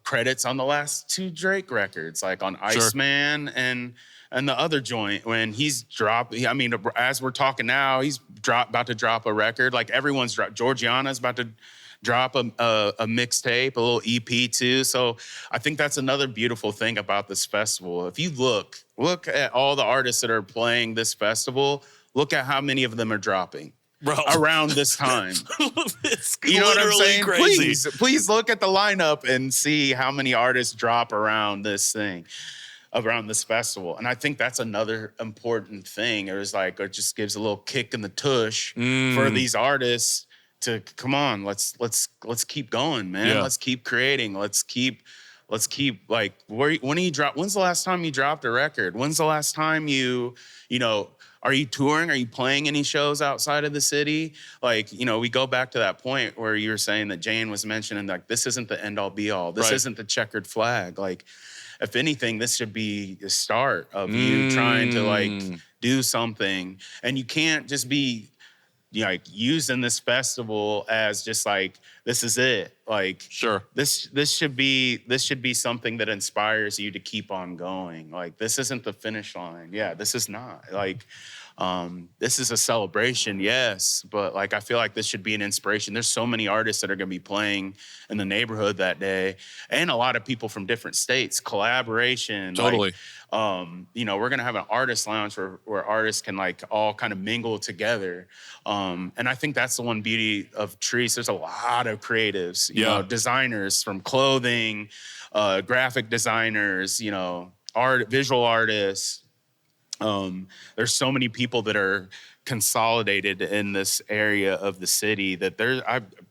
credits on the last 2 Drake records, like on Iceman and the other joint. When he's dropped, I mean, as we're talking now, he's about to drop a record. Like everyone's dropped. Georgiana's about to drop a mixtape, a little EP too. So I think that's another beautiful thing about this festival. If you look at all the artists that are playing this festival, look at how many of them are dropping. Bro. Around this time.
It's
you know what I'm saying?
Crazy.
Please look at the lineup and see how many artists drop around this thing, around this festival. And I think that's another important thing. It just gives a little kick in the tush for these artists to come on, let's keep going, man. Yeah. Let's keep creating. Let's keep like, when do you drop? When's the last time you dropped a record? When's the last time you know, are you touring? Are you playing any shows outside of the city? Like, you know, we go back to that point where you were saying that Jane was mentioning, like, this isn't the end all be all. This isn't the checkered flag. Like, if anything, this should be the start of you trying to like do something. And you can't just be, you know, like using this festival as just like, this is it. Like, this should be something that inspires you to keep on going. Like, this isn't the finish line. Yeah, this is not. Like, this is a celebration, yes, but like, I feel like this should be an inspiration. There's so many artists that are gonna be playing in the neighborhood that day, and a lot of people from different states, collaboration.
Totally.
Like, you know, we're gonna have an artist lounge where artists can like all kind of mingle together. And I think that's the one beauty of Chreece. There's a lot of creatives, you know, designers from clothing, graphic designers, you know, visual artists. There's so many people that are consolidated in this area of the city that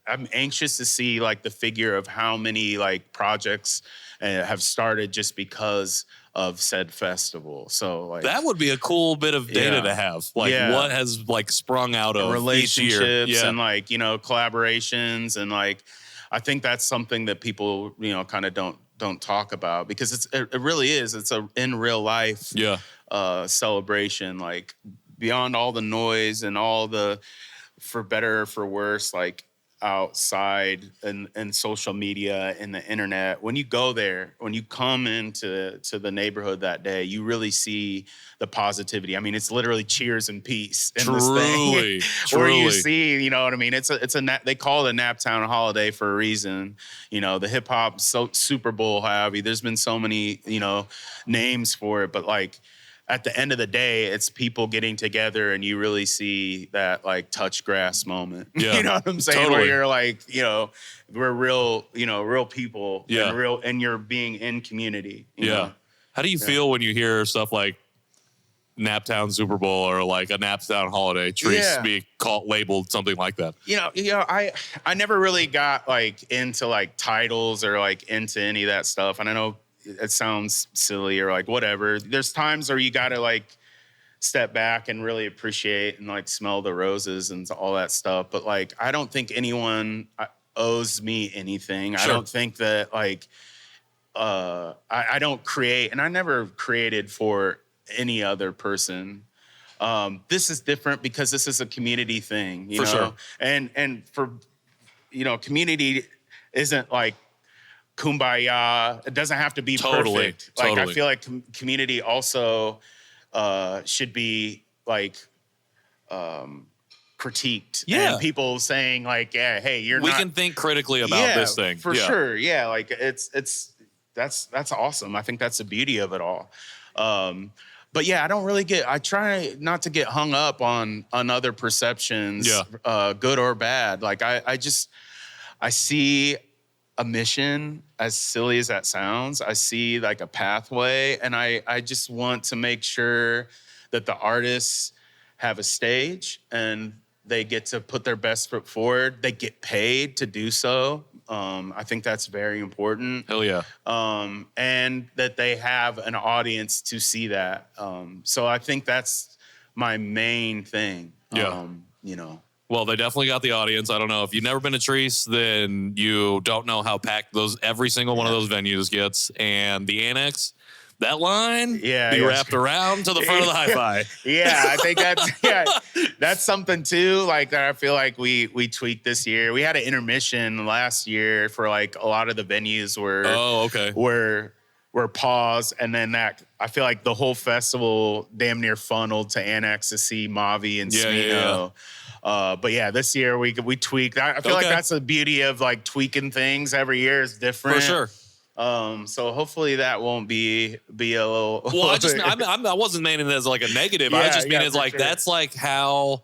I'm anxious to see like the figure of how many like projects have started just because of said festival. So like, that
would be a cool bit of data to have. Like what has like sprung out of
relationships and like, you know, collaborations. And like, I think that's something that people, you know, kind of don't don't talk about, because it really is. It's a in real life celebration, like beyond all the noise and all the, for better or for worse, like outside and social media and the internet. When you go there, when you come into the neighborhood that day, you really see the positivity. I mean, it's literally cheers and peace in this thing. Or you see, you know what I mean? They call it a Naptown holiday for a reason. You know, the hip hop Super Bowl, there's been so many, you know, names for it, but like, at the end of the day, it's people getting together, and you really see that like touch grass moment.
Yeah.
You know what I'm saying?
Totally.
Where you're like, you know, we're real, you know, real people,
Yeah.
and you're being in community. You know?
How do you feel when you hear stuff like Naptown Super Bowl or like a Naptown holiday, Chreece be labeled something like that?
You know, I never really got like into like titles or like into any of that stuff. And I know it sounds silly or like whatever. There's times where you got to like step back and really appreciate and like smell the roses and all that stuff. But like, I don't think anyone owes me anything.
Sure.
I don't think that like, I don't create, and I never created for any other person. This is different because this is a community thing, you know?
Sure.
And for, you know, community isn't like kumbaya. It doesn't have to be perfect. Like, I feel like community also should be like critiqued.
Yeah.
And people saying like, yeah, hey,
we can think critically about this thing.
For sure. Yeah. Like that's awesome. I think that's the beauty of it all. But yeah, I try not to get hung up on other perceptions, good or bad. Like I see a mission, as silly as that sounds. I see like a pathway, and I just want to make sure that the artists have a stage and they get to put their best foot forward. They get paid to do so. I think that's very important.
Hell yeah.
And that they have an audience to see that. So I think that's my main thing.
Yeah.
You know.
Well, they definitely got the audience. I don't know. If you've never been to Chreece, then you don't know how packed every single one of those venues gets. And the Annex, that line be wrapped around to the front of the hi-fi.
Yeah, I think that's something too. Like that I feel like we tweaked this year. We had an intermission last year for like a lot of the venues were paused, and then that I feel like the whole festival damn near funneled to Annex to see Mavi and Smino. But yeah, this year we tweaked. I feel like that's the beauty of like tweaking things every year is different.
For sure.
So hopefully that won't be a little.
Well, I wasn't meaning it as like a negative. I just mean it's like that's like how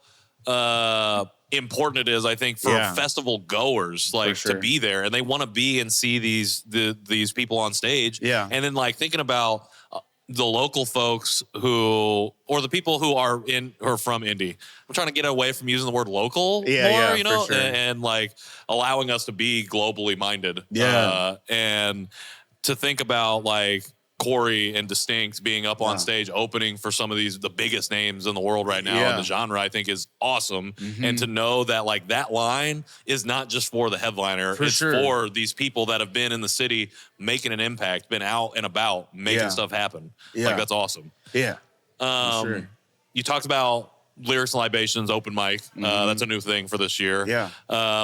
important it is, I think, for festival goers, like to be there, and they want to be and see these people on stage. Yeah, and then like thinking about the local folks or the people who are from Indy. I'm trying to get away from using the word local more, you know, and like allowing us to be globally minded. Yeah. And to think about like Corey and Distinct being up on stage opening for some of the biggest names in the world right now in the genre, I think is awesome. Mm-hmm. And to know that like that line is not just for the headliner, it's for these people that have been in the city making an impact, been out and about making stuff happen. Yeah. Like that's awesome. Yeah. You talked about Lyrics and Libations open mic. That's a new thing for this year. Yeah.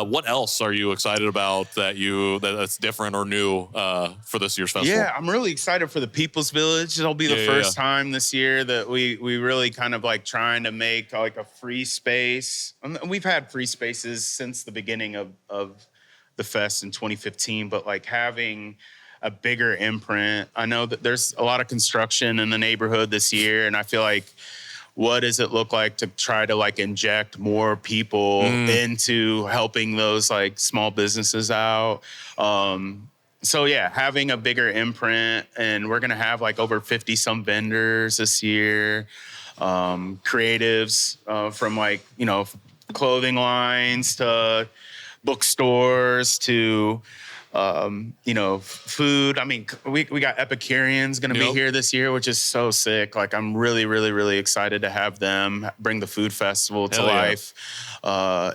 What else are you excited about that's different or new for this year's festival?
Yeah, I'm really excited for the People's Village. It'll be the first time this year that we really kind of like trying to make like a free space. We've had free spaces since the beginning of the fest in 2015, but like having a bigger imprint. I know that there's a lot of construction in the neighborhood this year, and I feel like what does it look like to try to like inject more people into helping those like small businesses out? So yeah, having a bigger imprint, and we're gonna have like over 50 some vendors this year, creatives from like, you know, clothing lines to bookstores to Food. I mean, we got Epicureans going to be here this year, which is so sick. Like, I'm really, really, really excited to have them bring the food festival to life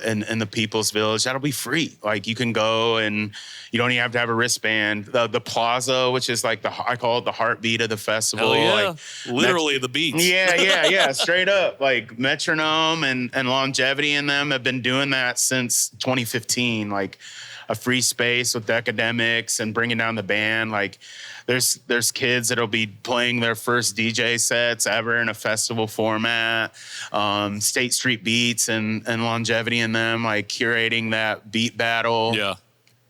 in the People's Village. That'll be free. Like, you can go and you don't even have to have a wristband. The plaza, which is like I call it the heartbeat of the festival.
Hell yeah.
Like,
Literally the beats.
Yeah. Straight up. Like, Metronome and Longevity in them have been doing that since 2015. Like, a free space with academics and bringing down the band. Like, there's kids that'll be playing their first DJ sets ever in a festival format. State Street Beats and Longevity in them, like, curating that beat battle.
Yeah.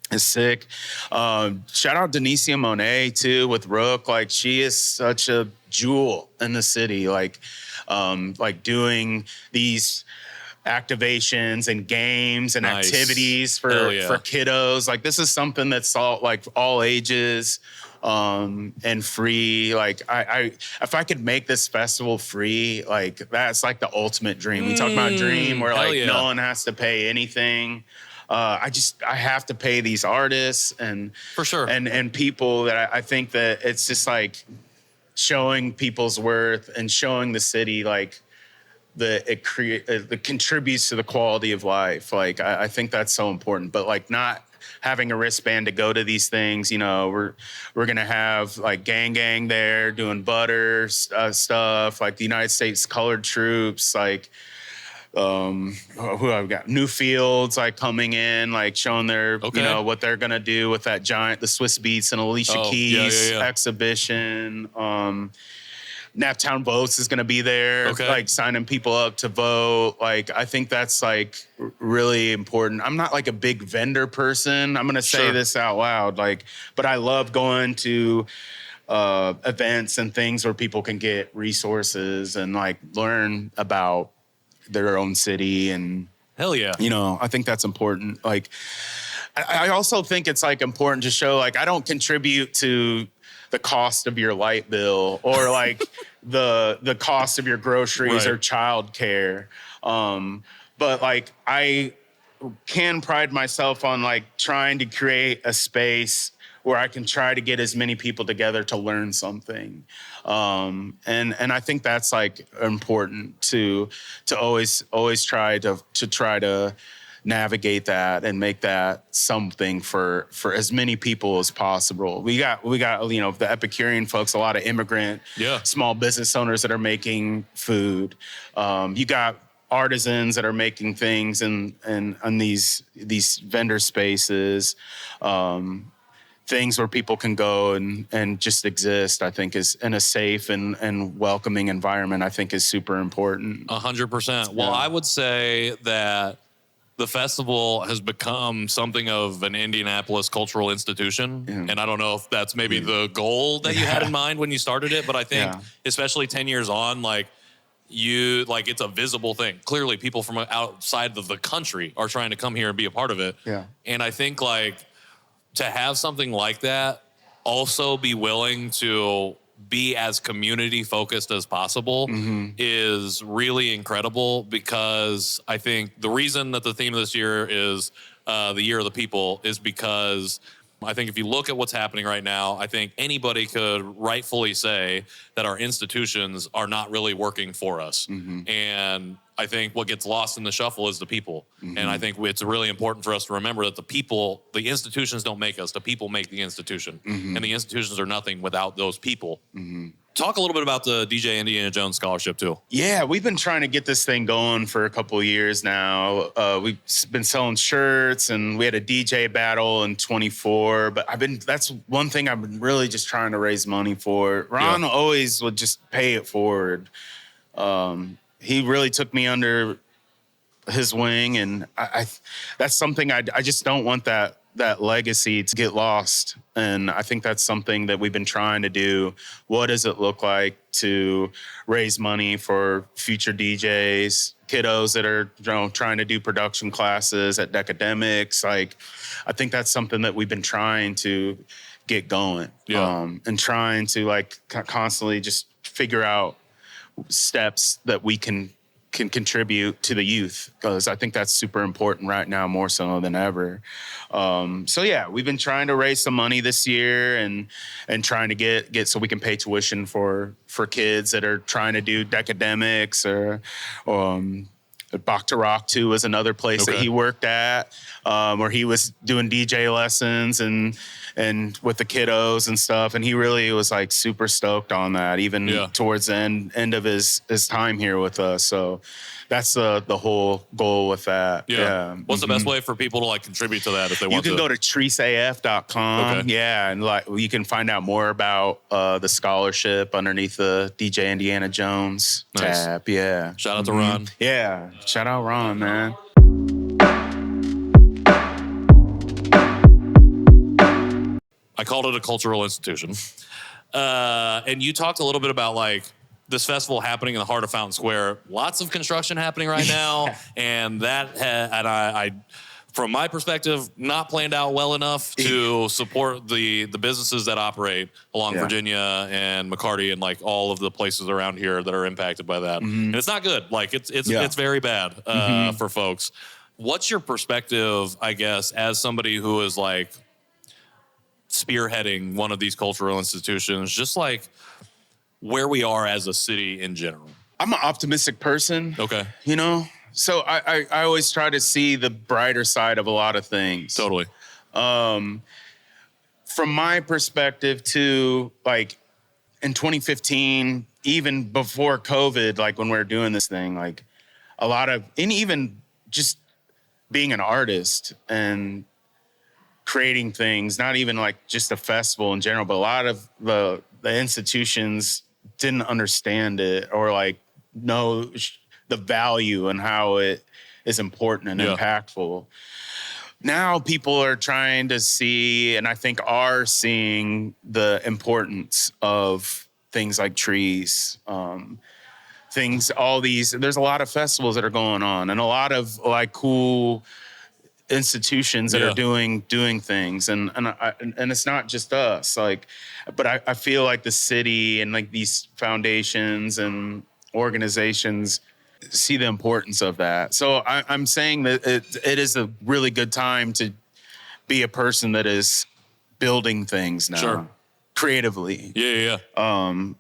Is sick. Shout out Denicia Monet too with Rook. Like, she is such a jewel in the city. Like doing these activations and games and activities for kiddos. Like, this is something that's all ages and free. Like, I if I could make this festival free, like, that's like the ultimate dream. We talk about dream where no one has to pay anything. I have to pay these artists and
for sure
and people that I think that it's just like showing people's worth and showing the city like it contributes to the quality of life. Like, I think that's so important. But like, not having a wristband to go to these things, we're gonna have like gang there doing butter stuff, like the United States Colored Troops, like who I've got Newfields like coming in, like showing their what they're gonna do with that giant the Swiss Beats and Alicia Keys exhibition. Naptown Votes is going to be there, like signing people up to vote. Like, I think that's like really important. I'm not like a big vendor person. I'm going to say this out loud, like, but I love going to events and things where people can get resources and like learn about their own city. And
hell yeah,
I think that's important. Like, I also think it's like important to show like I don't contribute to the cost of your light bill or like the cost of your groceries or childcare. But like, I can pride myself on like trying to create a space where I can try to get as many people together to learn something. And I think that's like important to always try to navigate that and make that something for as many people as possible. We got the Epicurean folks, a lot of immigrant small business owners that are making food. You got artisans that are making things in these vendor spaces. Things where people can go and just exist, I think, is in a safe and welcoming environment, I think is super important.
100%. Well, I would say that the festival has become something of an Indianapolis cultural institution. Yeah. And I don't know if that's maybe the goal that you had in mind when you started it, but I think especially 10 years on, like, it's a visible thing. Clearly people from outside of the country are trying to come here and be a part of it. Yeah. And I think like to have something like that, also be willing to be as community focused as possible is really incredible, because I think the reason that the theme of this year is the Year of the People is because I think if you look at what's happening right now, I think anybody could rightfully say that our institutions are not really working for us. And I think what gets lost in the shuffle is the people. And I think it's really important for us to remember that the institutions don't make us, the people make the institution. And the institutions are nothing without those people. Talk a little bit about the DJ Indiana Jones Scholarship too. Yeah,
we've been trying to get this thing going for a couple of years now. We've been selling shirts, and we had a DJ battle in 24. But that's one thing I've been really just trying to raise money for. Ron always would just pay it forward. He really took me under his wing, and I that's something I just don't want that legacy to get lost. And I think that's something that we've been trying to do. What does it look like to raise money for future DJs, kiddos that are trying to do production classes at Decademics? Like, I think that's something that we've been trying to get going. And trying to like constantly just figure out steps that we can can contribute to the youth, because I think that's super important right now, more so than ever. So yeah, we've been trying to raise some money this year and trying to get so we can pay tuition for kids that are trying to do academics or Bach to Rock 2 was another place that he worked at, where he was doing DJ lessons and with the kiddos and stuff. And he really was like super stoked on that, even towards the end of his time here with us. So that's the whole goal with that. Yeah.
What's the best way for people to like contribute to that if they want to?
You can go to ChreeceAF.com.
Okay.
Yeah. And like you can find out more about the scholarship underneath the DJ Indiana Jones tab. Yeah.
Shout out to Ron.
Yeah. Shout out Ron, man.
I called it a cultural institution. And you talked a little bit about like this festival happening in the heart of Fountain Square. Lots of construction happening right now. And I, from my perspective, not planned out well enough to support the businesses that operate along Virginia and McCarty and like all of the places around here that are impacted by that. And it's not good. Like it's very bad for folks. What's your perspective, I guess, as somebody who is like spearheading one of these cultural institutions, just like where we are as a city in general?
I'm an optimistic person.
Okay.
You know? So I always try to see the brighter side of a lot of things.
Totally.
From my perspective too, like in 2015, even before COVID, like when we were doing this thing, like a lot of, and even just being an artist and creating things, not even like just a festival in general, but a lot of the institutions didn't understand it or like know the value and how it is important and impactful. Now people are trying to see, and I think are seeing, the importance of things like Chreece, there's a lot of festivals that are going on and a lot of like cool institutions that are doing things, and it's not just us, like, but I feel like the city and like these foundations and organizations see the importance of that. So I'm saying that it is a really good time to be a person that is building things now, creatively.
Yeah.
And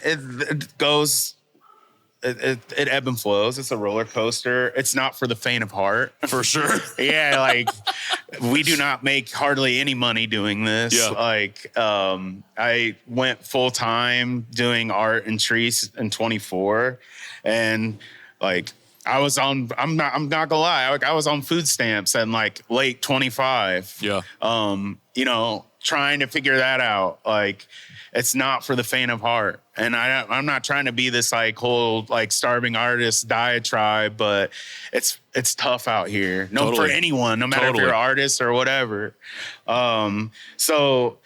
it goes. It ebb and flows. It's a roller coaster. It's not for the faint of heart.
For sure.
Yeah, like we do not make hardly any money doing this.
Yeah.
Like I went full time doing art and Chreece in 24, and like I'm not gonna lie, like I was on food stamps in like late 25.
Yeah.
You know, trying to figure that out. Like it's not for the faint of heart. And I'm not trying to be this like whole like starving artist diatribe, but it's tough out here. For anyone, no matter if you're an artist or whatever. So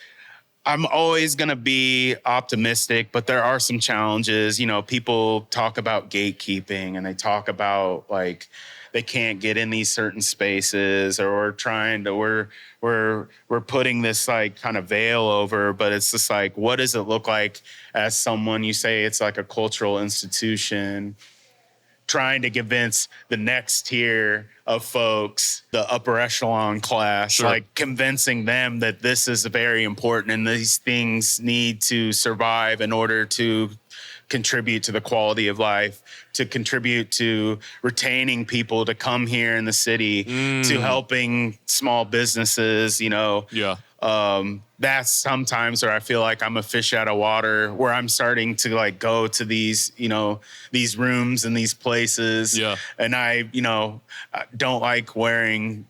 I'm always gonna be optimistic, but there are some challenges. You know, people talk about gatekeeping and they talk about like they can't get in these certain spaces, or we're putting this like kind of veil over, but it's just like, what does it look like as someone, you say it's like a cultural institution, trying to convince the next tier of folks, the upper echelon class, like convincing them that this is very important and these things need to survive in order to contribute to the quality of life, to contribute to retaining people to come here in the city, to helping small businesses, you know.
Yeah.
That's sometimes where I feel like I'm a fish out of water, where I'm starting to like go to these, you know, these rooms and these places.
Yeah.
And I don't like wearing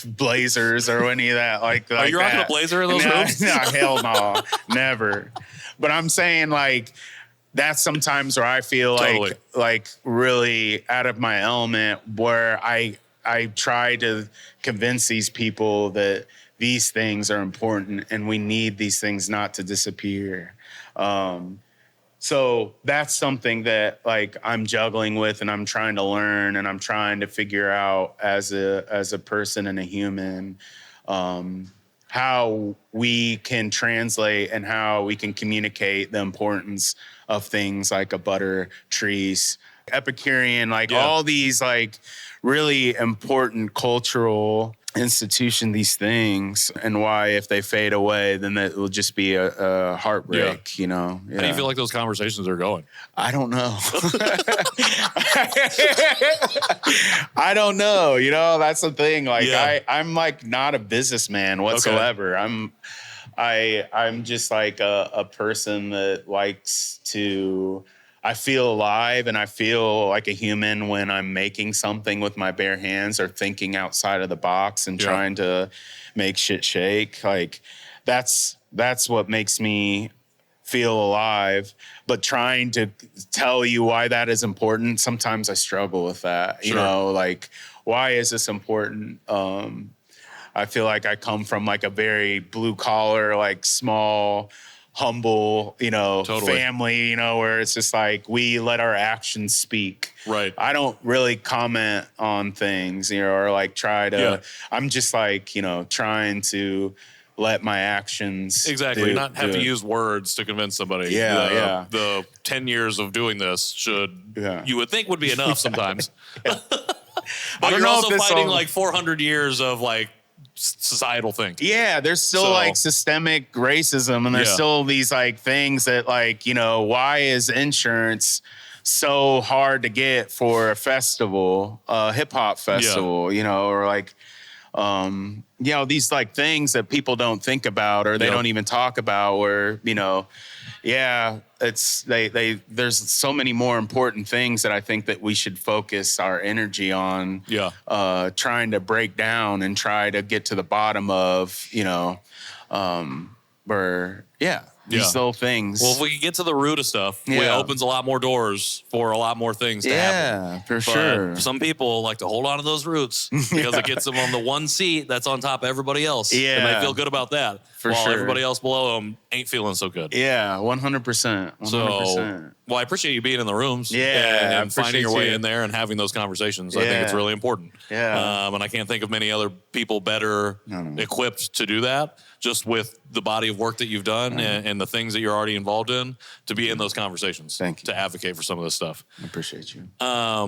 blazers or any of that.
Are you rocking a blazer in those rooms?
No, hell no, never. But I'm saying like, that's sometimes where I feel like really out of my element, where I try to convince these people that these things are important and we need these things not to disappear. So that's something that like I'm juggling with and I'm trying to learn and I'm trying to figure out as a person and a human, how we can translate and how we can communicate the importance of things like a butter, Chreece, Epicurean, like all these like really important cultural institution, these things, and why if they fade away, then that will just be a heartbreak, you know? Yeah.
How do you feel like those conversations are going?
I don't know. I don't know. You know, that's the thing. Like I'm like not a businessman whatsoever. Okay. I'm just like a person that likes to, I feel alive and I feel like a human when I'm making something with my bare hands or thinking outside of the box and trying to make shit shake. Like that's what makes me feel alive. But trying to tell you why that is important, sometimes I struggle with that. You know, like, why is this important? I feel like I come from like a very blue collar, like small, humble, you know, family, you know, where it's just like we let our actions speak.
Right.
I don't really comment on things, you know, or like try to, I'm just like, you know, trying to let my actions
not have to use words to convince somebody. The 10 years of doing this should, you would think would be enough sometimes. But you're also fighting like 400 years of like societal thing.
Yeah, there's still like systemic racism, and there's still these like things that like, you know, why is insurance so hard to get for a festival, a hip hop festival, you know, or like, you know, these like things that people don't think about or they don't even talk about, or, you know, it's there's so many more important things that I think that we should focus our energy on, trying to break down and try to get to the bottom of, you know, these little things.
Well, if we can get to the root of stuff, it opens a lot more doors for a lot more things to happen.
Yeah, for sure.
Some people like to hold on to those roots because it gets them on the one seat that's on top of everybody else. Yeah. And they feel good about that. While everybody else below them ain't feeling so good.
Yeah, 100%. 100%.
Well, I appreciate you being in the rooms.
Yeah.
And finding your way in there and having those conversations. I think it's really important.
Yeah.
And I can't think of many other people better equipped to do that, just with the body of work that you've done and the things that you're already involved in, to be in those conversations.
Thank you.
To advocate for some of this stuff.
I appreciate you.
All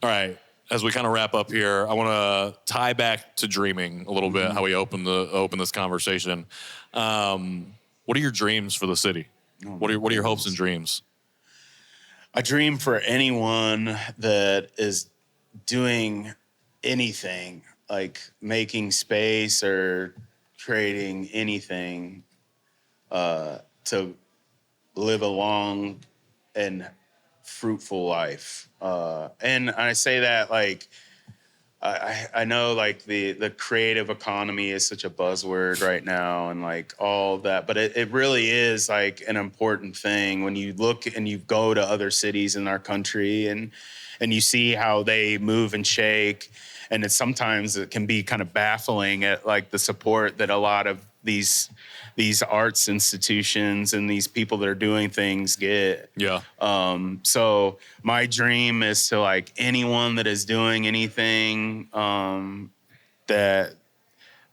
right. As we kind of wrap up here, I want to tie back to dreaming a little bit, how we open this conversation. What are your dreams for the city? What are your hopes and dreams?
I dream for anyone that is doing anything, like making space or creating anything, to live a long and fruitful life. And I say that like, I know like the creative economy is such a buzzword right now and like all that, but it really is like an important thing when you look and you go to other cities in our country and you see how they move and shake. And sometimes it can be kind of baffling at like the support that a lot of these arts institutions and these people that are doing things get.
Yeah.
So my dream is to like anyone that is doing anything, that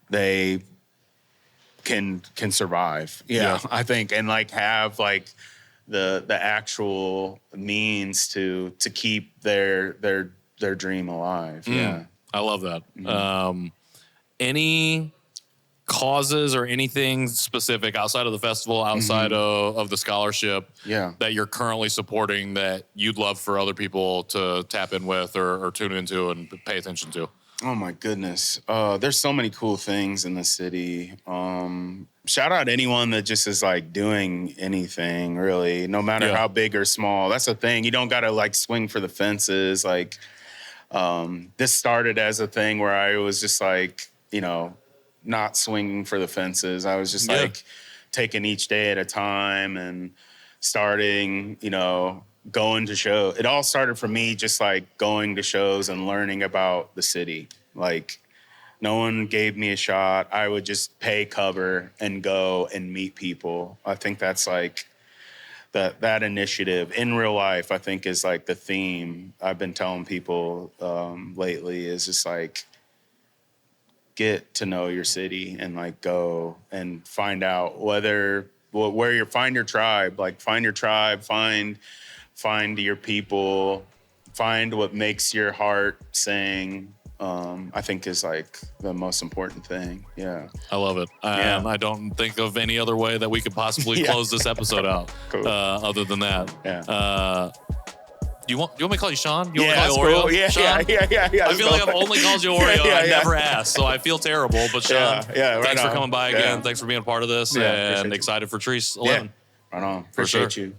they can survive. Yeah. I think, and like have like the actual means to keep their dream alive. Yeah.
I love that. Any causes or anything specific outside of the festival, outside of the scholarship that you're currently supporting that you'd love for other people to tap in with or tune into and pay attention to?
Oh my goodness. There's so many cool things in the city. Shout out anyone that just is like doing anything really, no matter how big or small. That's the thing. You don't got to like swing for the fences. Like, this started as a thing where I was just like, you know, not swinging for the fences. I was just like taking each day at a time and starting, you know, going to shows. It all started for me just like going to shows and learning about the city. Like no one gave me a shot. I would just pay cover and go and meet people. I think that's like that initiative in real life, I think is like the theme I've been telling people lately is just like, get to know your city and like go and find out where you find your tribe, find your people, find what makes your heart sing. I think is like the most important thing. Yeah.
I love it. I don't think of any other way that we could possibly close this episode out other than that.
Yeah.
Do you want me to call you Sean? You want me to
that's
call you Oreo?
cool. Yeah,
Sean?
yeah.
I feel like I've only called you Oreo. I never asked, so I feel terrible. But Sean, thanks for coming by again. Thanks for being a part of this, and excited for Chreece 11.
Right on. Appreciate you.